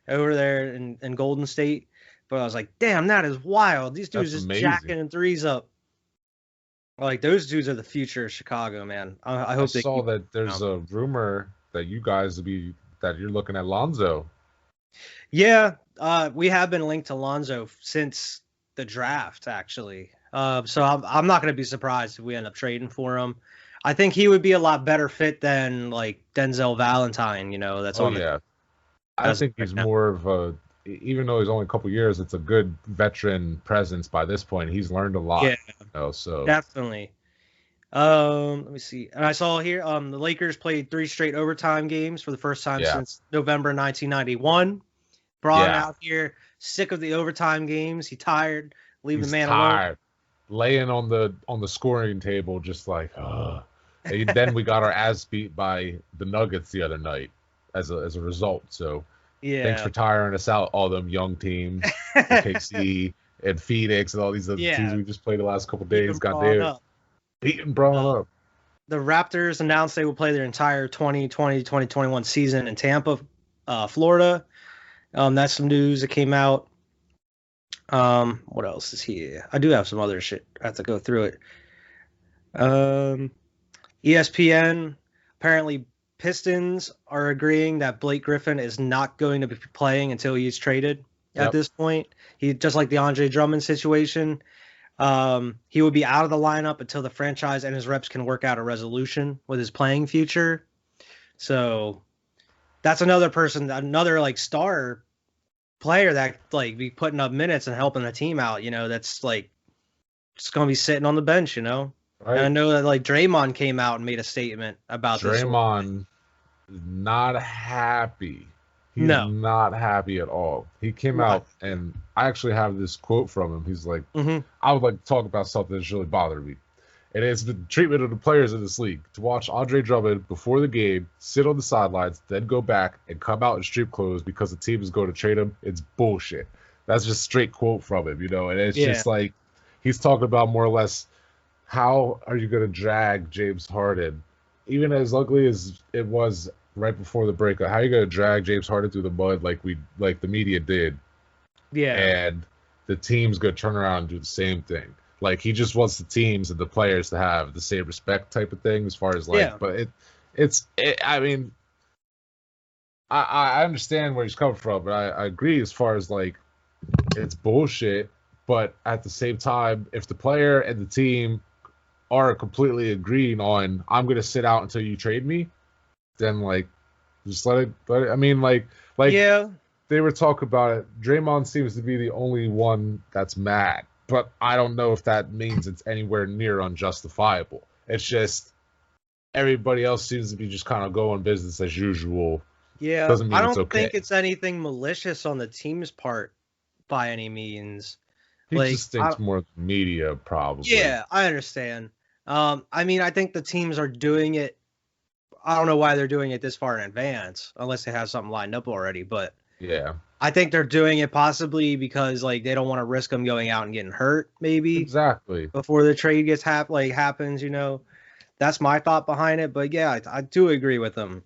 over there in Golden State. But I was like, damn, that is wild. These dudes
That's
just
amazing.
jacking and threes up. Like, those dudes are the future of Chicago, man. I hope they
saw
keep
that there's a rumor that you guys that you're looking at Lonzo.
Yeah, we have been linked to Lonzo since the draft, actually. So I'm not going to be surprised if we end up trading for him. I think he would be a lot better fit than like Denzel Valentine. That's
Oh
on the
yeah, I
as of
think
right
he's
now.
more of a. Even though he's only a couple years, it's a good veteran presence by this point. He's learned a lot.
Yeah,
So
definitely. Let me see. And I saw here, the Lakers played 3 straight overtime games for the first time
yeah,
since November 1991. Braun
yeah,
out here, sick of the overtime games. He tired. Leave the
he's
man alone.
tired, laying on the scoring table, just like. And then we got our ass beat by the Nuggets the other night as a result. So thanks
Yeah.
for tiring us out, all them young teams, OKC and Phoenix and all these other teams
Yeah.
we just played the last couple
Keep
days.
him
God
brought
damn it,
up.
beating Braun up.
The Raptors announced they will play their entire 2020-2021 season in Tampa, Florida. That's some news that came out. What else is here? I do have some other shit. I have to go through it. ESPN, apparently Pistons are agreeing that Blake Griffin is not going to be playing until he's traded at
Yep.
this point. He just like the Andre Drummond situation. He would be out of the lineup until the franchise and his reps can work out a resolution with his playing future. So that's another person, another like star player that like be putting up minutes and helping the team out. That's like just gonna be sitting on the bench. And I
Right?
know that like Draymond came out and made a statement about this.
Draymond is not happy. He's
No.
not happy at all. He came
Right.
out, and I actually have this quote from him. He's like,
Mm-hmm.
I would like to talk about something that's really bothered me. And it's the treatment of the players in this league. To watch Andre Drummond before the game, sit on the sidelines, then go back and come out in street clothes because the team is going to trade him, it's bullshit. That's just straight quote from him, And it's just like, he's talking about more or less, how are you going to drag James Harden? Even as ugly as it was right before the breakup, how are you going to drag James Harden through the mud like the media did?
Yeah.
And the team's going to turn around and do the same thing. Like, he just wants the teams and the players to have the same respect type of thing as far as but I mean, I understand where he's coming from, but I agree as far as like, it's bullshit. But at the same time, if the player and the team are completely agreeing on, I'm going to sit out until you trade me, then like, just let it. I mean, like
yeah.
they were talking about it. Draymond seems to be the only one that's mad, but I don't know if that means it's anywhere near unjustifiable. It's just everybody else seems to be just kind of going business as usual.
Yeah.
Doesn't mean
I
it's
don't
okay.
think it's anything malicious on the team's part by any means.
He
like,
just thinks more of the media, probably.
Yeah, I understand. I mean, I think the teams are doing it. I don't know why they're doing it this far in advance, unless they have something lined up already. But
Yeah.
I think they're doing it possibly because like they don't want to risk them going out and getting hurt, maybe
Exactly.
before the trade happens. That's my thought behind it. But yeah, I do agree with them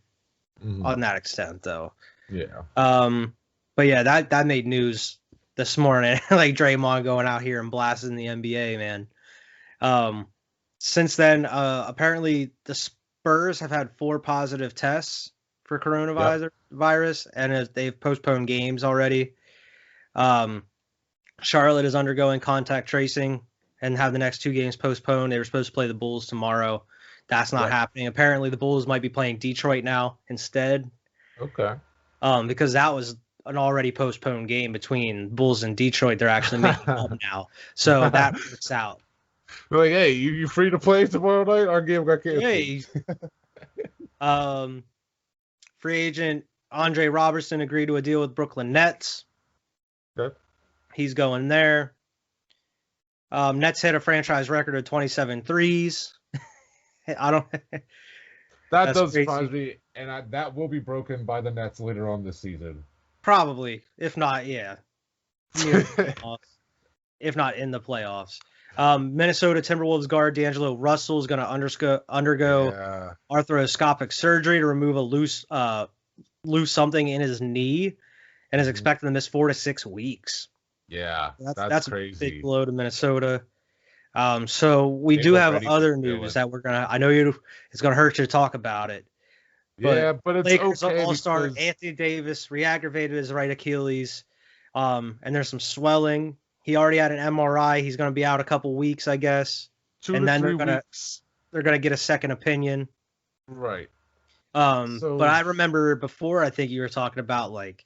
Mhm.
on that extent, though.
Yeah.
But yeah, that made news this morning, like Draymond going out here and blasting the NBA, man. Since then, apparently the Spurs have had 4 positive tests for coronavirus, and they've postponed games already. Charlotte is undergoing contact tracing and have the next 2 games postponed. They were supposed to play the Bulls tomorrow. That's not happening. Apparently, the Bulls might be playing Detroit now instead.
Okay.
Because that was an already postponed game between Bulls and Detroit. They're actually making up now, so that works out.
We're like, hey, you free to play tomorrow night? Our game got canceled.
Hey, free agent Andre Robertson agreed to a deal with Brooklyn Nets.
Okay.
He's going there. Nets hit a franchise record of 27 threes. I don't.
That does
crazy.
surprise me, and that will be broken by the Nets later on this season.
Probably, if not, yeah. If not in the playoffs. Minnesota Timberwolves guard D'Angelo Russell is going to undergo arthroscopic surgery to remove a loose something in his knee, and is expected to miss 4 to 6 weeks.
Yeah,
that's
crazy.
A big blow to Minnesota. So we do have other news that we're gonna. I know it's gonna hurt you to talk about it.
But it's
Lakers
okay.
All-Star Anthony Davis re-aggravated his right Achilles, and there's some swelling He already had an MRI. He's going to be out a couple weeks, I guess.
2
And
to
then
3 weeks.
they're gonna get a second opinion.
Right.
But
So
I remember before, I think you were talking about like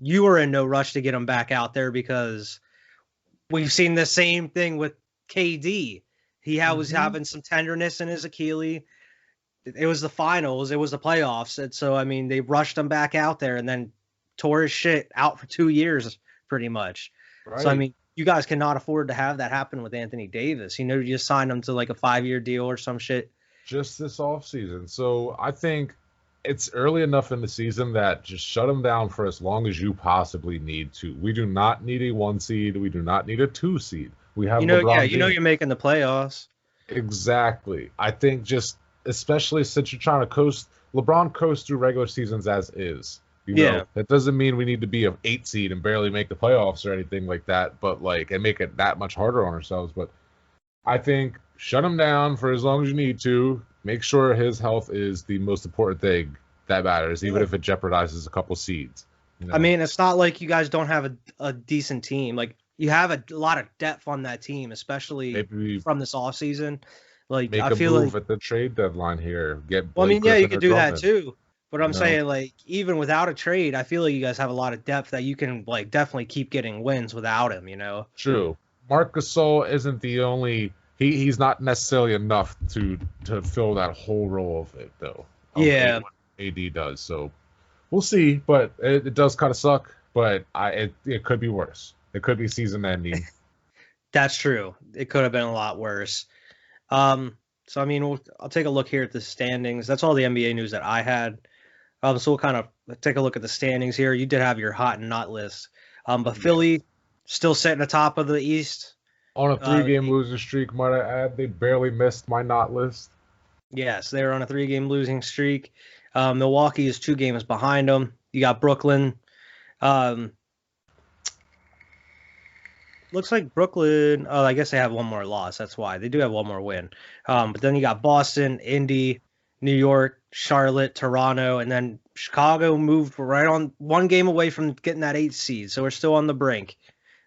you were in no rush to get him back out there because we've seen the same thing with KD. Was
Mhm.
having some tenderness in his Achilles. It was the finals, it was the playoffs, and so I mean they rushed him back out there and then tore his shit out for 2 years, pretty much. So I
right.
mean, you guys cannot afford to have that happen with Anthony Davis. You just signed him to like a 5-year deal or some shit.
Just this offseason. So I think it's early enough in the season that just shut him down for as long as you possibly need to. We do not need a 1 seed. We do not need a 2 seed. We have
Yeah,
LeBron James.
you're making the playoffs.
Exactly. I think just especially since you're trying to coast, LeBron coasts through regular seasons as is.
Yeah.
That doesn't mean we need to be an 8 seed and barely make the playoffs or anything like that, but like, and make it that much harder on ourselves. But I think shut him down for as long as you need to. Make sure his health is the most important thing that matters, even if it jeopardizes a couple seeds.
I mean, it's not like you guys don't have a decent team. Like you have a lot of depth on that team, especially
maybe
from this offseason. Like
make
I
a
feel
move
like
at the trade deadline here. Get
well, I
Blake
mean, yeah, you
Griffin
could
or
do that
Drummond.
too. But I'm
You know,
saying like even without a trade, I feel like you guys have a lot of depth that you can like definitely keep getting wins without him.
true. Marc Gasol isn't the only. He's not necessarily enough to fill that whole role of it though.
Yeah.
What AD does. So we'll see, but it does kind of suck. But it could be worse. It could be season ending.
That's true. It could have been a lot worse. So I mean, I'll take a look here at the standings. That's all the NBA news that I had. So we'll kind of take a look at the standings here. You did have your hot and not list. But Philly still sitting atop of the East.
On a 3-game losing streak, might I add, they barely missed my not list.
Yes, they're on a 3-game losing streak. Milwaukee is 2 games behind them. You got Brooklyn. Looks like Brooklyn. Oh, I guess they have one more loss. That's why they do have one more win. But then you got Boston, Indy, New York, Charlotte, Toronto, and then Chicago moved right on 1 game away from getting that 8th seed. So we're still on the brink.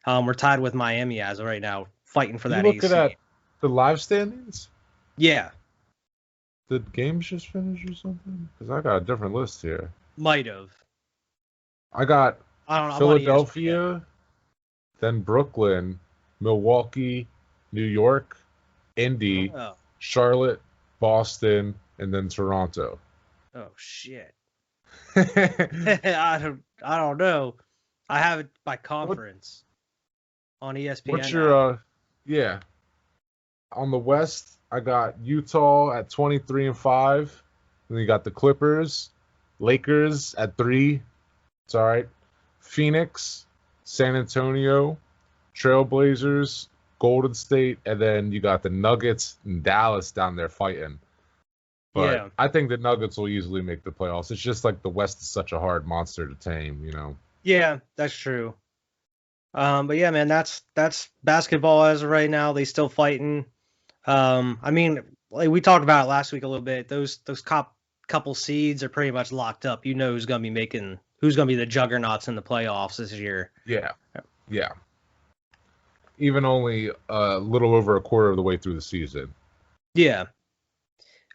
We're tied with Miami as of right now, fighting for that 8th seed.
Looking at the live standings?
Yeah.
Did games just finish or something? Because I got a different list here.
Might have.
I got
I don't know.
Philadelphia, then Brooklyn, Milwaukee, New York, Indy, Charlotte, Boston, and then Toronto.
Oh shit. I don't know. I have it by conference on ESPN.
What's your yeah. On the West, I got Utah at 23-5. Then you got the Clippers, Lakers at 3. It's all right. Phoenix, San Antonio, Trailblazers, Golden State, and then you got the Nuggets and Dallas down there fighting. But
yeah.
I think the Nuggets will easily make the playoffs. It's just like the West is such a hard monster to tame.
Yeah, that's true. But yeah, man, that's basketball as of right now. They still fighting. I mean, like we talked about it last week a little bit. Those couple seeds are pretty much locked up. You know who's gonna be the juggernauts in the playoffs this year.
Yeah. Even only a little over a quarter of the way through the season.
Yeah.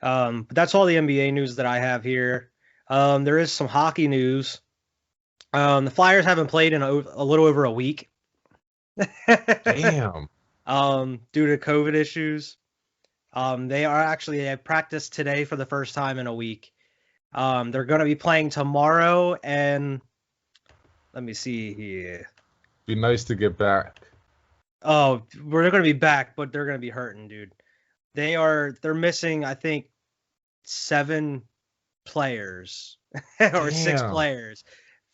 But that's all the NBA news that I have here. There is some hockey news. The Flyers haven't played in a little over a week.
Damn.
Due to COVID issues. They have practiced today for the first time in a week. They're going to be playing tomorrow, and let me see here.
Be nice to get back.
Oh, we're going to be back, but they're going to be hurting, dude. They're missing, I think, 7 players or 6 players.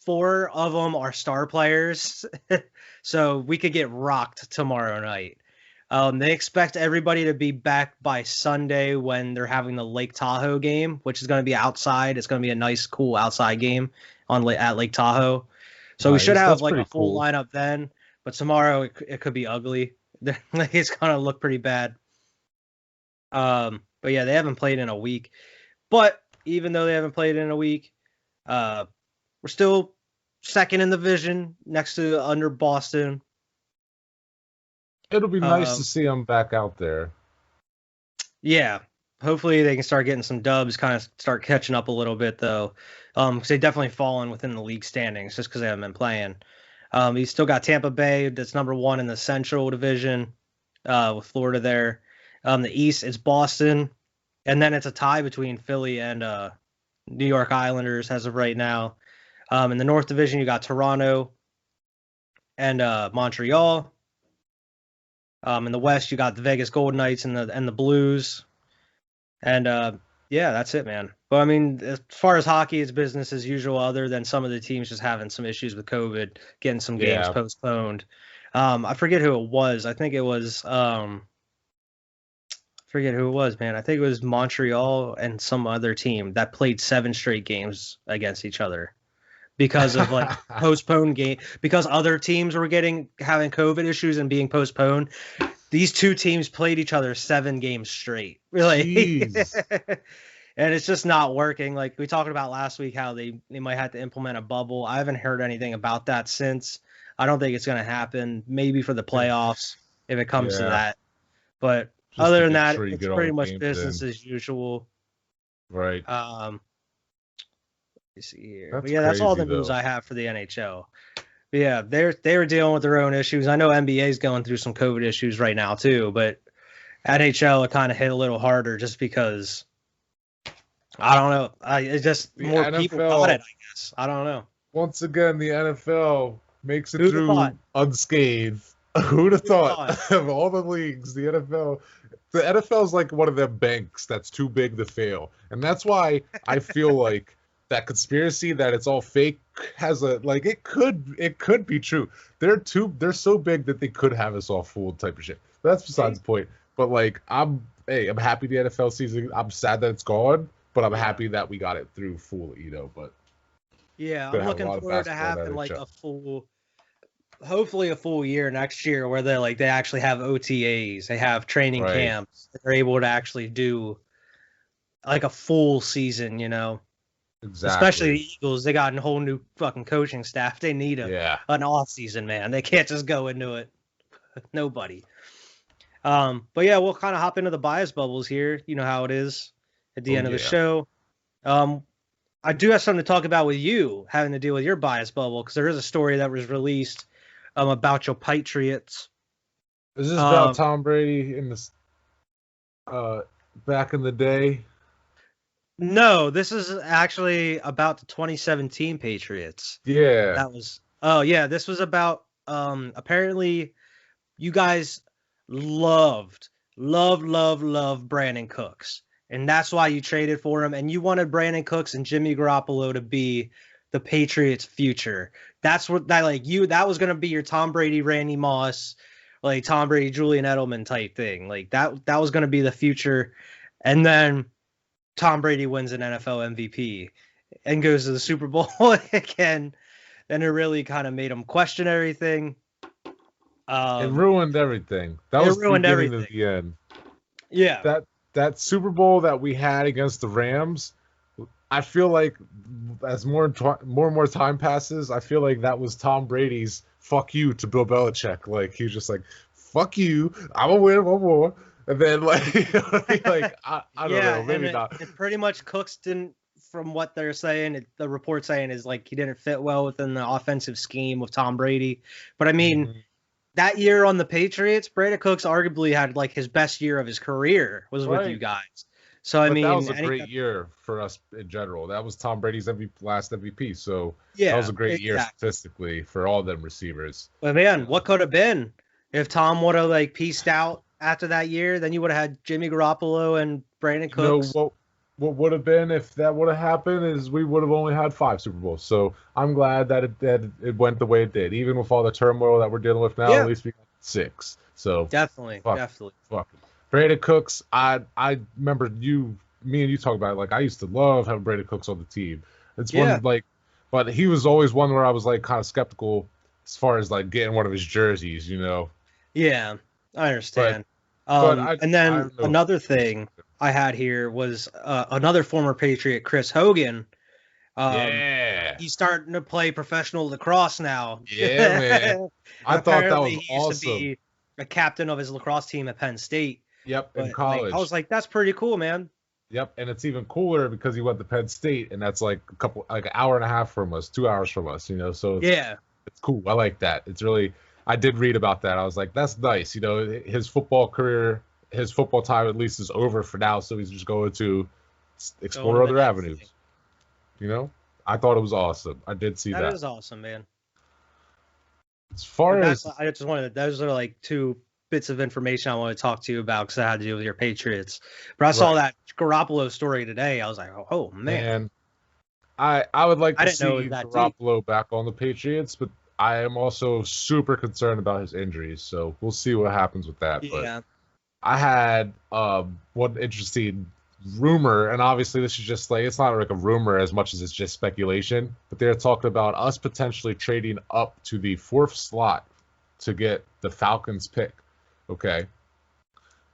4 of them are star players, so we could get rocked tomorrow night. They expect everybody to be back by Sunday when they're having the Lake Tahoe game, which is going to be outside. It's going to be a nice, cool outside game at Lake Tahoe. So we should have like a full lineup then. But tomorrow it could be ugly. It's going to look pretty bad. But yeah, they haven't played in a week. But even though they haven't played in a week, we're still second in the division under Boston.
It'll be nice to
Um,
see him back out there.
yeah, hopefully they can start getting some dubs, kind of start catching up a little bit though, because they definitely fallen within the league standings just because they haven't been playing. He's still got Tampa Bay, that's number one in the Central Division, with Florida there. The East, it's Boston, and then it's a tie between Philly and New York Islanders as of right now. In the North Division, you got Toronto and Montreal. In the West, you got the Vegas Golden Knights and the Blues. And yeah, that's it, man. But I mean, as far as hockey, it's business as usual, other than some of the teams just having some issues with COVID, getting some games
Yeah,
postponed. I forget who it was. I think it was forget who it was, man. I think it was Montreal and some other team that played 7 straight games against each other because of like postponed game because other teams were having COVID issues and being postponed. These two teams played each other 7 games straight. Really.
jeez.
And it's just not working. Like we talked about last week, how they might have to implement a bubble. I haven't heard anything about that since. I don't think it's going to happen. Maybe for the playoffs if it comes to
Yeah,
that. But
just
other
to
than
make
that,
sure you
it's
get all
pretty
the
much
games
business
in.
as usual.
Right.
Let me see here. But
That's
yeah, that's all
crazy
the news
though.
I have for the NHL. But yeah, they were dealing with their own issues. I know NBA is going through some COVID issues right now too, but NHL it kind of hit a little harder just because I don't know. It's just
The
more people caught it.
NFL,
I guess I don't know.
once again, the NFL makes it
Who'd have thought?
through unscathed. Who'd have
Who'd have
thought
thought?
of all the leagues, the NFL is like one of them banks that's too big to fail. And that's why I feel like that conspiracy that it's all fake has a like it could be true. They're so big that they could have us all fooled type of shit. But that's besides the point. But like I'm happy the NFL season. I'm sad that it's gone, but I'm
Yeah,
happy that we got it through fully. But
yeah. I'm
gonna have a
looking
lot of
forward to
basketball in the
having like
NHL.
hopefully a full year next year where they actually have OTAs, they have training
Right.
camps, they're able to actually do like a full season, Especially
Exactly.
the Eagles, they got a whole new fucking coaching staff. They need
Yeah.
an off season, man. They can't just go into it. Nobody. But yeah, we'll kind of hop into the bias bubbles here. You know how it is at the
Oh
end of the
yeah.
show. Um, I do have something to talk about with you having to deal with your bias bubble because there is a story that was released about your Patriots.
Is this about
Um,
Tom Brady in this uh back in the day?
no, this is actually about the 2017 Patriots.
Yeah.
That was oh yeah, this was about apparently you guys loved Brandon Cooks. And that's why you traded for him. And you wanted Brandon Cooks and Jimmy Garoppolo to be the Patriots' future. That's what that was gonna be your Tom Brady, Randy Moss, like Tom Brady, Julian Edelman type thing. Like that was gonna be the future. And then Tom Brady wins an NFL MVP and goes to the Super Bowl again. And it really kind of made him question everything.
It
Um,
ruined everything. That
it
was the
ruined
beginning to
everything.
the end.
Yeah.
That Super Bowl that we had against the Rams, I feel like as more and more time passes, I feel like that was Tom Brady's "fuck you" to Bill Belichick. Like he was just like, "Fuck you, I'm gonna win one more," and then like I don't
Yeah,
know,
and
maybe not.
it pretty much Cooks didn't, from what they're saying, the report saying is like he didn't fit well within the offensive scheme of Tom Brady. But I mean,
Mhm.
that year on the Patriots, Brandon Cooks arguably had like his best year of his career was with you
Right.
guys. So I
But that
mean,
was a great year for us in general. That was Tom Brady's last MVP, so that was
yeah,
a great year
exactly.
statistically for all them receivers.
But man, what could have been if Tom would have like pieced out after that year? Then you would have had Jimmy Garoppolo and Brandon
You know
Cooks.
what would have been if that would have happened is we would have only had 5 Super Bowls. So I'm glad that it went the way it did. Even with all the turmoil that we're dealing with now, at
Yeah,
least we got 6. So
definitely,
fuck
definitely.
fuck it. Brandon Cooks, I remember me and you talking about it. Like I used to love having Brandon Cooks on the team. It's
Yeah,
one like, but he was always one where I was like kind of skeptical as far as like getting one of his jerseys.
yeah, I
But
understand.
but I
And
I
then
don't know.
another thing I had here was another former Patriot, Chris Hogan. Um,
Yeah.
he's starting to play professional lacrosse now.
Yeah, man. I thought that
Apparently,
was
he used to
awesome.
be. a captain of his lacrosse team at Penn State.
Yep, in
But
college.
I was like, that's pretty cool, man.
Yep, and it's even cooler because he went to Penn State, and that's like an hour and a half from us, 2 hours from us, So it's cool. I like that. It's really, I did read about that. I was like, that's nice. His football career, his football time at least is over for now, so he's just going to explore other avenues. I thought it was awesome. I did see that.
That is awesome, man.
As far as
I just wanted, those are like two bits of information I want to talk to you about because it had to do with your Patriots. But I saw that Garoppolo story today. I was like, oh man.
I would like to see
Garoppolo
back on the Patriots, but I am also super concerned about his injuries. So we'll see what happens with that.
Yeah.
But I had one interesting rumor, and obviously this is just like, it's not like a rumor as much as it's just speculation, but they're talking about us potentially trading up to the 4th slot to get the Falcons pick. Okay.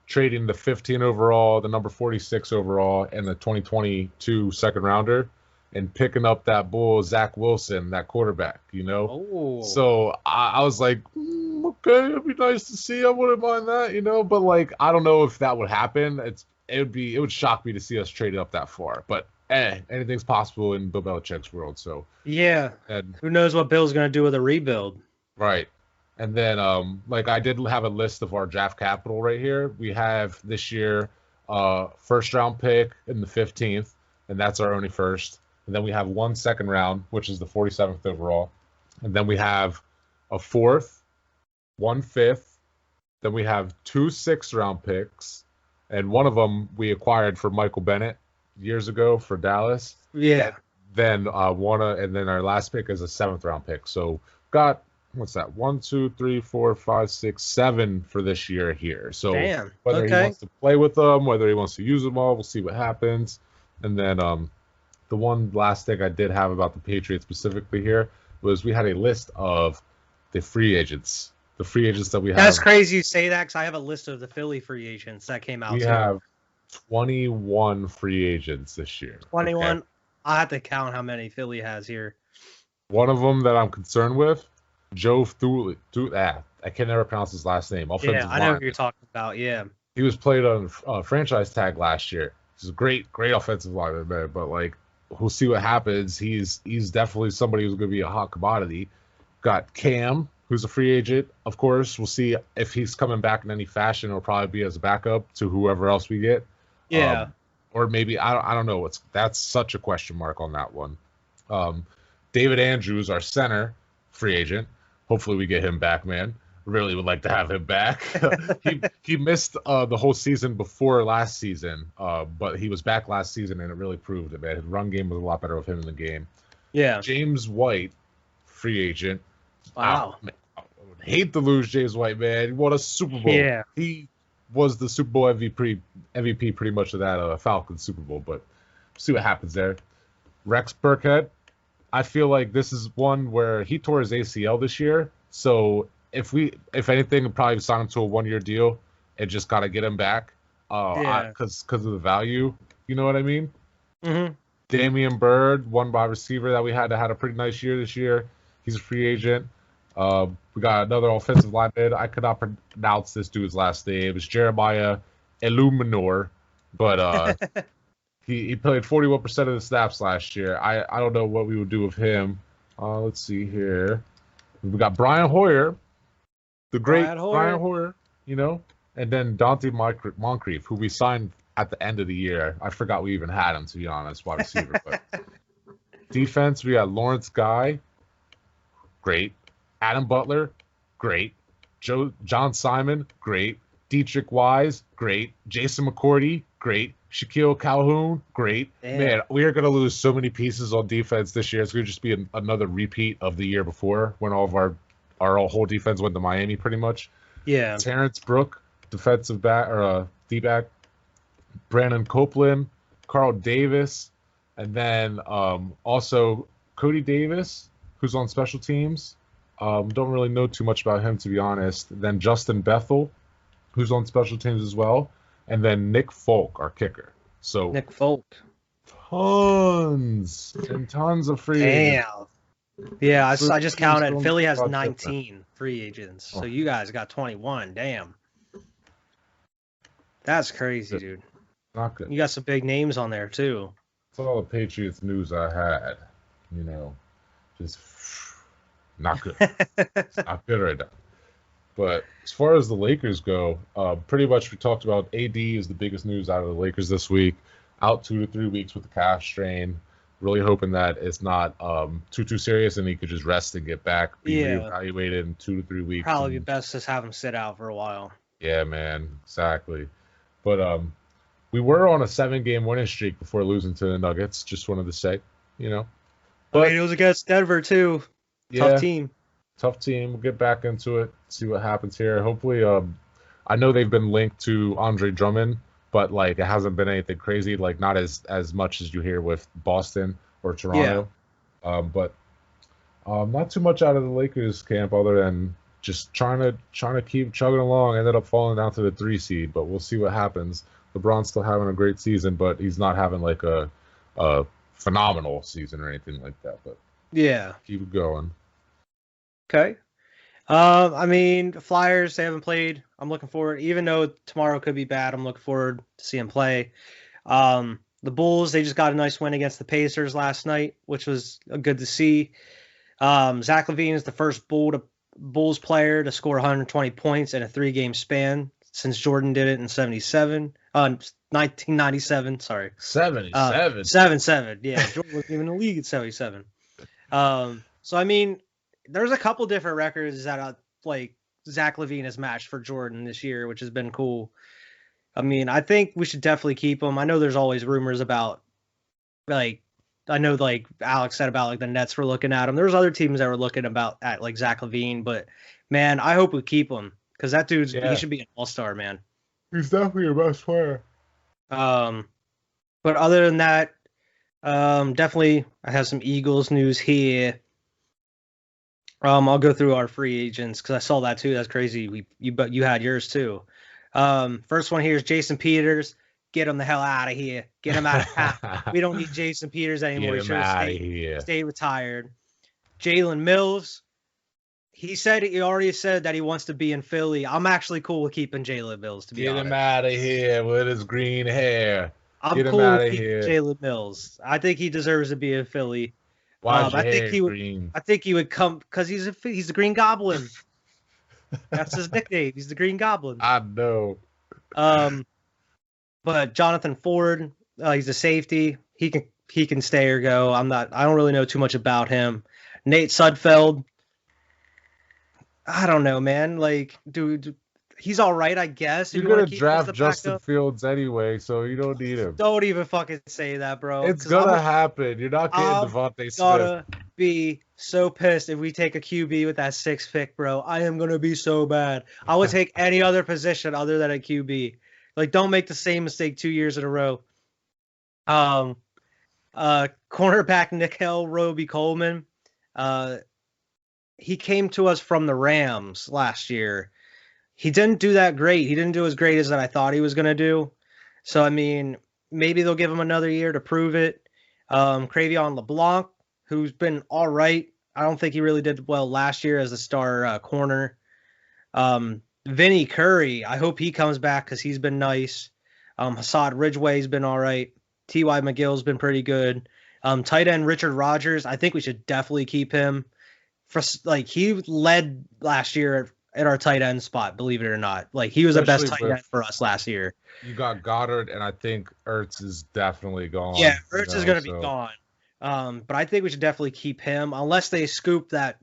Trading the 15 overall, the number 46 overall, and the 2022 second rounder, and picking up that bull Zach Wilson, that quarterback,
Oh.
So I was like, okay, it'd be nice to see. I wouldn't mind that, but like, I don't know if that would happen. It would shock me to see us traded up that far, but anything's possible in Bill Belichick's world. So
yeah, and who knows what Bill's gonna do with a rebuild?
Right. And then, I did have a list of our draft capital right here. We have this year, first round pick in the 15th, and that's our only first. And then we have 1 second round, which is the 47th overall. And then we have a 4th, 1 5th. Then we have 2 6th round picks, and one of them we acquired for Michael Bennett years ago for Dallas.
Yeah.
And then and then our last pick is a 7th round pick. So got, what's that? 1, 2, 3, 4, 5, 6, 7 for this year here. So whether he wants to play with them, whether he wants to use them all, we'll see what happens. And then the one last thing I did have about the Patriots specifically here was we had a list of the free agents. The free agents that we have.
That's crazy you say that because I have a list of the Philly free agents that came out.
We have 21 free agents this year.
21. Okay. I have to count how many Philly has here.
One of them that I'm concerned with, Joe Thule. I can never pronounce his last name.
I know who you're talking about. Yeah.
He was played on franchise tag last year. He's a great offensive lineman, man. But like, we'll see what happens. He's definitely somebody who's going to be a hot commodity. Got Cam, who's a free agent. Of course, we'll see if he's coming back in any fashion. It'll probably be as a backup to whoever else we get.
Yeah.
Or maybe I don't know. That's such a question mark on that one. David Andrews, our center, free agent. Hopefully we get him back, man. Really would like to have him back. he missed the whole season before last season, but he was back last season, and it really proved it, man. His run game was a lot better with him in the game.
Yeah.
James White, free agent.
Wow.
I would hate to lose James White, man. He won a Super Bowl.
Yeah.
He was the Super Bowl MVP pretty much of that Falcons Super Bowl, but see what happens there. Rex Burkhead, I feel like this is one where he tore his ACL this year, so if anything, we'll probably sign him to a 1-year deal and just got to get him back because of the value. You know what I mean?
Mm-hmm.
Damian Bird, one wide receiver that we had a pretty nice year this year. He's a free agent. We got another offensive lineman. I could not pronounce this dude's last name. It was Jeremiah Illuminor, but he played 41% of the snaps last year. I don't know what we would do with him. Let's see here. We got Brian Hoyer. The great Brian Hoyer, and then Dante Moncrief, who we signed at the end of the year. I forgot we even had him, to be honest, wide receiver. But defense, we got Lawrence Guy, great. Adam Butler, great. John Simon, great. Dietrich Wise, great. Jason McCourty, great. Shaquille Calhoun, great. Damn. Man, we are going to lose so many pieces on defense this year. It's going to just be another repeat of the year before when all of our whole defense went to Miami pretty much.
Yeah.
Terrence Brook, defensive back or D-back. Brandon Copeland, Carl Davis, and then also Cody Davis, who's on special teams. Don't really know too much about him, to be honest. Then Justin Bethel, who's on special teams as well. And then Nick Folk, our kicker. So
Nick Folk.
Tons and tons of free agents.
Yeah,
So
I just
the teams
counted.
don't
Philly has
much different.
19 free agents, so
Oh,
you guys got 21. Damn, that's crazy,
good.
dude.
Not good.
You got some big names on there too.
That's all the Patriots news I had. You know, just not good. It's not good right now. But as far as the Lakers go, pretty much we talked about AD is the biggest news out of the Lakers this week. Out 2 to 3 weeks with the calf strain. Really hoping that it's not too serious and he could just rest and get back, be
Yeah,
reevaluated in 2 to 3 weeks.
probably be
And
best to have him sit out for a while.
yeah, man, exactly. But we were on a 7-game winning streak before losing to the Nuggets. Just wanted to say, you know.
I mean,
But
it was against Denver too. Tough
yeah,
team.
tough team. We'll get back into it, see what happens here. Hopefully, I know they've been linked to Andre Drummond, but like it hasn't been anything crazy, like not as much as you hear with Boston or
Yeah.
Toronto. But not too much out of the Lakers camp other than just trying to keep chugging along. Ended up falling down to the 3 seed, but we'll see what happens. LeBron's still having a great season, but he's not having like a phenomenal season or anything like that. But
Yeah.
keep it going.
Okay. I mean, the Flyers, they haven't played. I'm looking forward, even though tomorrow could be bad, I'm looking forward to seeing them play. The Bulls, they just got a nice win against the Pacers last night, which was good to see. Zach LaVine is the first Bulls player to score 120 points in a 3-game span since Jordan did it in 1997. Sorry.
77.
7-7. Yeah, Jordan wasn't even in the league at 77. So I mean, there's a couple different records that like Zach LaVine has matched for Jordan this year, which has been cool. I mean, I think we should definitely keep him. I know there's always rumors about like I know like Alex said about like the Nets were looking at him. There's other teams that were looking at like Zach LaVine, but man, I hope we keep him because that dude's he
Yeah,
should be an all-star, man.
he's definitely your best player.
But other than that, definitely I have some Eagles news here. I'll go through our free agents because I saw that too. That's crazy. You had yours too. First one here is Jason Peters. Get him the hell out of here. Get him out of town. We don't need Jason Peters anymore.
Get
He
him
should have
out of here.
stayed retired. Jalen Mills. He already said that he wants to be in Philly. I'm actually cool with keeping Jalen Mills, to be
Get
honest.
him out of here with his green hair.
I'm
Get him
cool
out
with
of
keeping
here.
Jalen Mills. I think he deserves to be in Philly.
Why's your
I think
hair
he would.
green?
I think he would come because he's the Green Goblin. That's his nickname. He's the Green Goblin.
I know.
But Jonathan Ford, he's a safety. He can stay or go. I don't really know too much about him. Nate Sudfeld. I don't know, man. Like, dude, he's all right, I guess.
You're
If you want
gonna
to keep him as
draft
the
Justin
backup,
Fields anyway, so you don't need him.
don't even fucking say that, bro.
It's
'Cause
gonna happen. You're not getting
I'm
Devontae Smith.
gonna be so pissed if we take a QB with that 6th pick, bro. I am gonna be so bad. I would take any other position other than a QB. Like, don't make the same mistake 2 years in a row. Cornerback Nickel Roby Coleman. He came to us from the Rams last year. He didn't do that great. He didn't do as great as I thought he was gonna do. So I mean, maybe they'll give him another year to prove it. Cravion LeBlanc, who's been all right. I don't think he really did well last year as a star corner. Vinny Curry, I hope he comes back because he's been nice. Hassad Ridgeway's been all right. T.Y. McGill's been pretty good. Tight end Richard Rodgers, I think we should definitely keep him. He led last year at our tight end spot, believe it or not. Like, he was the best tight end for us last year.
You got Goddard, and I think Ertz is definitely gone.
Yeah, Ertz is going to be gone. But I think we should definitely keep him unless they scoop that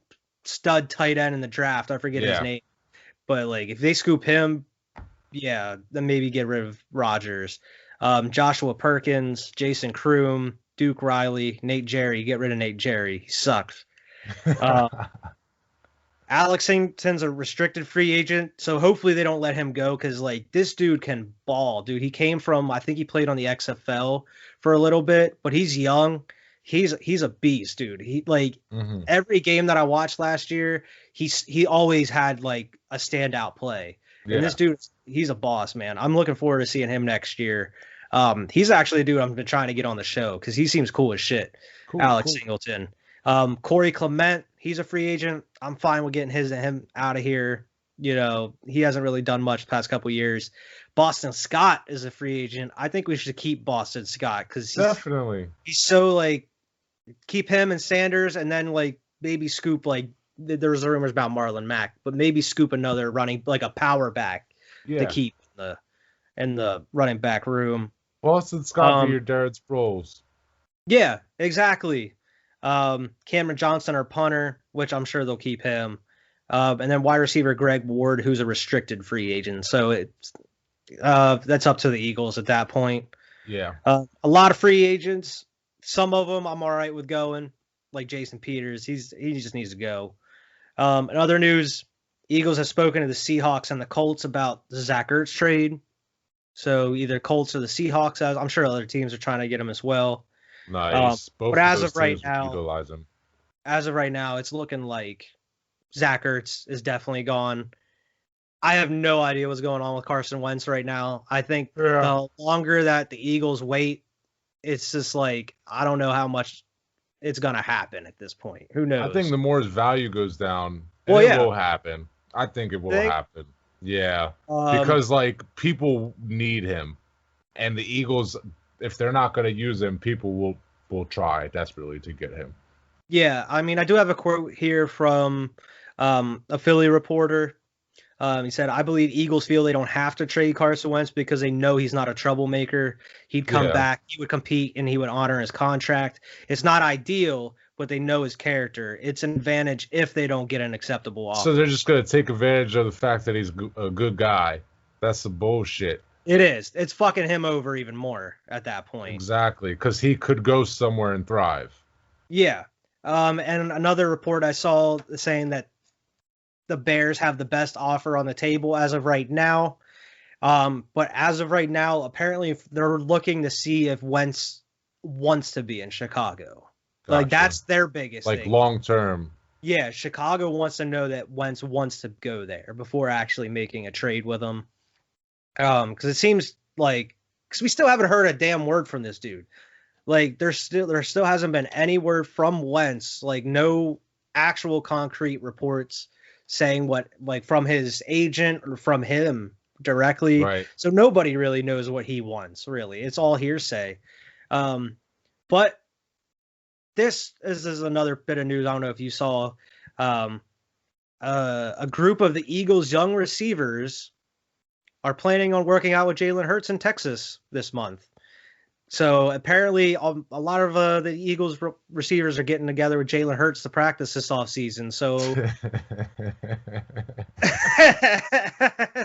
stud tight end in the draft. I forget his name. But, like, if they scoop him, yeah, then maybe get rid of Rodgers. Joshua Perkins, Jason Kroom, Duke Riley, Nate Jerry. Get rid of Nate Jerry. He sucks. Alex Singleton's a restricted free agent, so hopefully they don't let him go because, like, this dude can ball, dude. He came from, I think he played on the XFL for a little bit, but he's young. He's a beast, dude. He every game that I watched last year, he always had like a standout play. Yeah. And this dude, he's a boss, man. I'm looking forward to seeing him next year. He's actually a dude I've been trying to get on the show because he seems cool as shit. Alex Singleton. Corey Clement, he's a free agent. I'm fine with getting him out of here. He hasn't really done much the past couple years. Boston Scott is a free agent. I think we should keep Boston Scott because
Definitely.
he's so like keep him and Sanders, and then like maybe scoop like there was rumors about Marlon Mack, but maybe scoop another running like a power back to keep in the running back room.
Boston Scott be your Darren Sproles.
Yeah, exactly. Cameron Johnson, our punter, which I'm sure they'll keep him. And then wide receiver Greg Ward, who's a restricted free agent. So it's that's up to the Eagles at that point.
Yeah.
A lot of free agents. Some of them I'm all right with going, like Jason Peters. He just needs to go. In other news, Eagles have spoken to the Seahawks and the Colts about the Zach Ertz trade. So either Colts or the Seahawks, I'm sure other teams are trying to get him as well.
Nice.
But as of right now, it's looking like Zach Ertz is definitely gone. I have no idea what's going on with Carson Wentz right now. I think the longer that the Eagles wait, it's just like I don't know how much it's gonna happen at this point. Who knows?
I think the more his value goes down, it will happen. I think it will happen. Yeah, because like people need him, and the Eagles, if they're not gonna use him, people will try desperately to get him.
Yeah, I mean, I do have a quote here from a Philly reporter. He said, I believe Eagles feel they don't have to trade Carson Wentz because they know he's not a troublemaker. He'd come back, he would compete, and he would honor his contract. It's not ideal, but they know his character. It's an advantage if they don't get an acceptable offer.
So they're just going to take advantage of the fact that he's a good guy. That's some bullshit.
It is. It's fucking him over even more at that point.
Exactly, because he could go somewhere and thrive.
Yeah. And another report I saw saying that the Bears have the best offer on the table as of right now. But as of right now, apparently they're looking to see if Wentz wants to be in Chicago. Gotcha. Like that's their biggest thing.
Long term.
Yeah, Chicago wants to know that Wentz wants to go there before actually making a trade with him. Because it seems like because we still haven't heard a damn word from this dude. Like there still hasn't been any word from Wentz. Like no actual concrete reports saying what like from his agent or from him directly.
Right.
So nobody really knows what he wants. Really, it's all hearsay. But this is another bit of news. I don't know if you saw a group of the Eagles' young receivers are planning on working out with Jalen Hurts in Texas this month. So apparently a lot of the Eagles receivers are getting together with Jalen Hurts to practice this offseason. So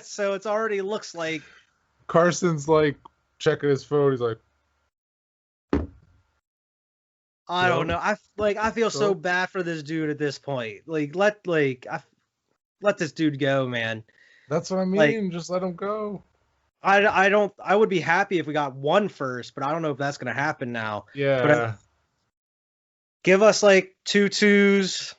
so it's already looks like
Carson's like checking his phone. He's like,
I don't know. I feel so bad for this dude at this point. Like let this dude go, man.
That's what I mean. Just let him go.
I would be happy if we got one first, but I don't know if that's going to happen now.
Yeah.
But give us like 2 2s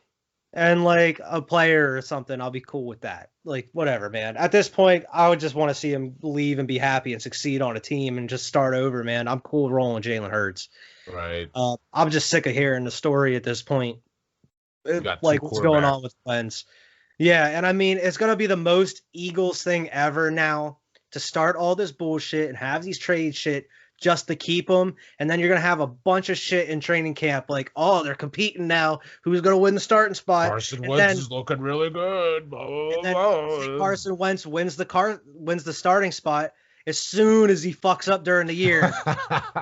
and like a player or something. I'll be cool with that. Like whatever, man. At this point, I would just want to see him leave and be happy and succeed on a team and just start over, man. I'm cool rolling Jalen Hurts.
Right.
I'm just sick of hearing the story at this point. Like what's going on with Wentz. Yeah, and I mean, it's going to be the most Eagles thing ever now to start all this bullshit and have these trade shit just to keep them. And then you're going to have a bunch of shit in training camp like, oh, they're competing now. Who's going to win the starting spot?
Carson Wentz is looking really good. Blah, blah, blah.
Carson Wentz wins the starting spot as soon as he fucks up during the year.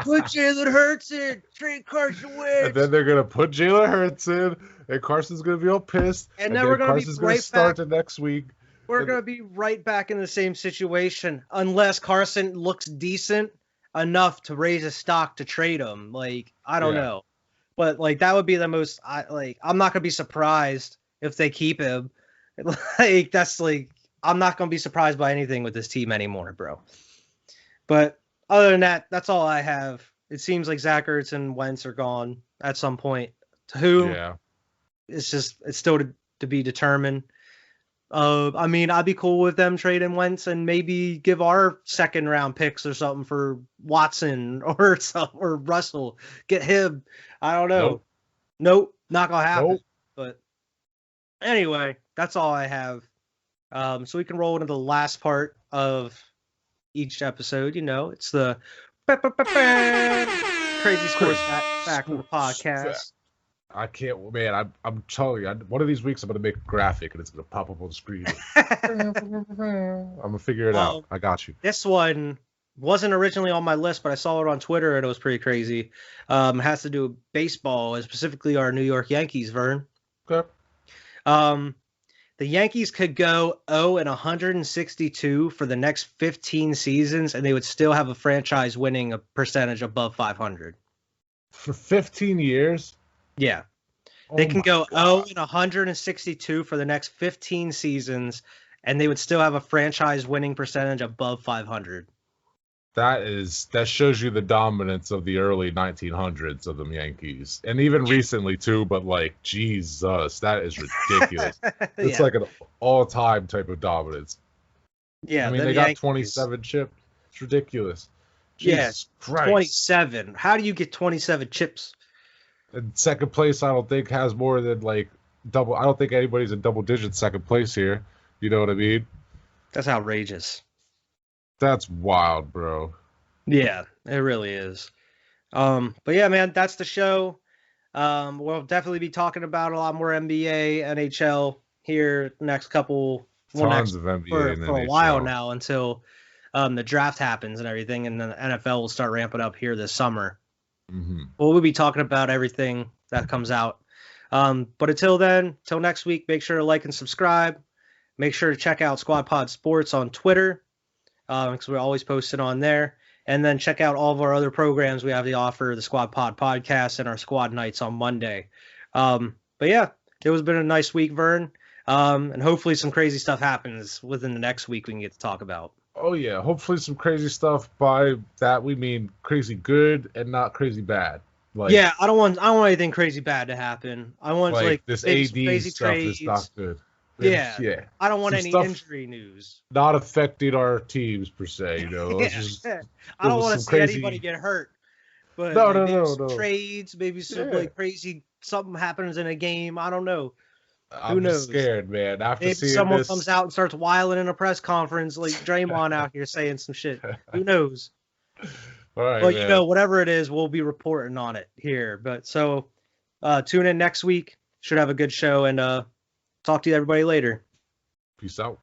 Put Jalen Hurts in. Trade Carson Wentz.
And then they're going to put Jalen Hurts in. And Carson's going to be all pissed.
And then we're going to be
right back. Start the next week.
We're going to be right back in the same situation unless Carson looks decent enough to raise his stock to trade him. Like, I don't know. But, like, that would be the most – I'm not going to be surprised if they keep him. Like, that's, like – I'm not going to be surprised by anything with this team anymore, bro. But other than that, that's all I have. It seems like Zach Ertz and Wentz are gone at some point. To who?
Yeah.
It's still to be determined. I mean, I'd be cool with them trading Wentz and maybe give our second round picks or something for Watson or Russell. Get him. I don't know. Nope. Not gonna happen.
Nope.
But anyway, that's all I have. So we can roll into the last part of each episode. You know, it's the crazy sports fact of the podcast.
I can't, man. I'm telling you, one of these weeks I'm gonna make a graphic and it's gonna pop up on the screen. I'm gonna figure it out. I got you.
This one wasn't originally on my list, but I saw it on Twitter and it was pretty crazy. It has to do with baseball, and specifically our New York Yankees, Vern.
Okay.
The Yankees could go 0-162 for the next 15 seasons, and they would still have a franchise winning a percentage above 500.
For 15 years?
Yeah. They can go 0-162 for the next 15 seasons, and they would still have a franchise winning percentage above 500.
That shows you the dominance of the early 1900s of the Yankees, and even recently too. But like, Jesus, that is ridiculous. It's like an all-time type of dominance.
Yeah,
I mean they got 27 chips. It's ridiculous.
Yes, yeah, 27. How do you get 27 chips?
And second place, I don't think has more than like double. I don't think anybody's in double digits second place here. You know what I mean?
That's outrageous.
That's wild, bro.
Yeah, it really is. But yeah, man, that's the show. We'll definitely be talking about a lot more NBA, NHL here next couple
Tons of NBA
for
and
a
NHL.
while now until the draft happens and everything, and then the NFL will start ramping up here this summer.
Mm-hmm.
Well, we'll be talking about everything that comes out. But until then, till next week, make sure to like and subscribe. Make sure to check out Squad Pod Sports on Twitter, because we're always posting on there. And then check out all of our other programs we have to offer, the Squad Pod podcast and our Squad Nights on Monday. But yeah, it was been a nice week, Vern. And hopefully some crazy stuff happens within the next week we can get to talk about.
Oh yeah, hopefully some crazy stuff. By that we mean crazy good and not crazy bad. Like,
yeah, I don't want anything crazy bad to happen. I want like
this
AD
crazy stuff trades. Is not good.
Yeah,
yeah.
I don't want any injury news.
Not affecting our teams per se. You know,
I don't want to see anybody get hurt. But no. Trades, maybe some like crazy something happens in a game. I don't know.
Who knows? Scared, man. After
maybe
seeing
someone
this...
comes out and starts wiling in a press conference, like Draymond out here saying some shit. Who knows?
All right,
but you know, whatever it is, we'll be reporting on it here. But so tune in next week. Should have a good show, and talk to you everybody later.
Peace out.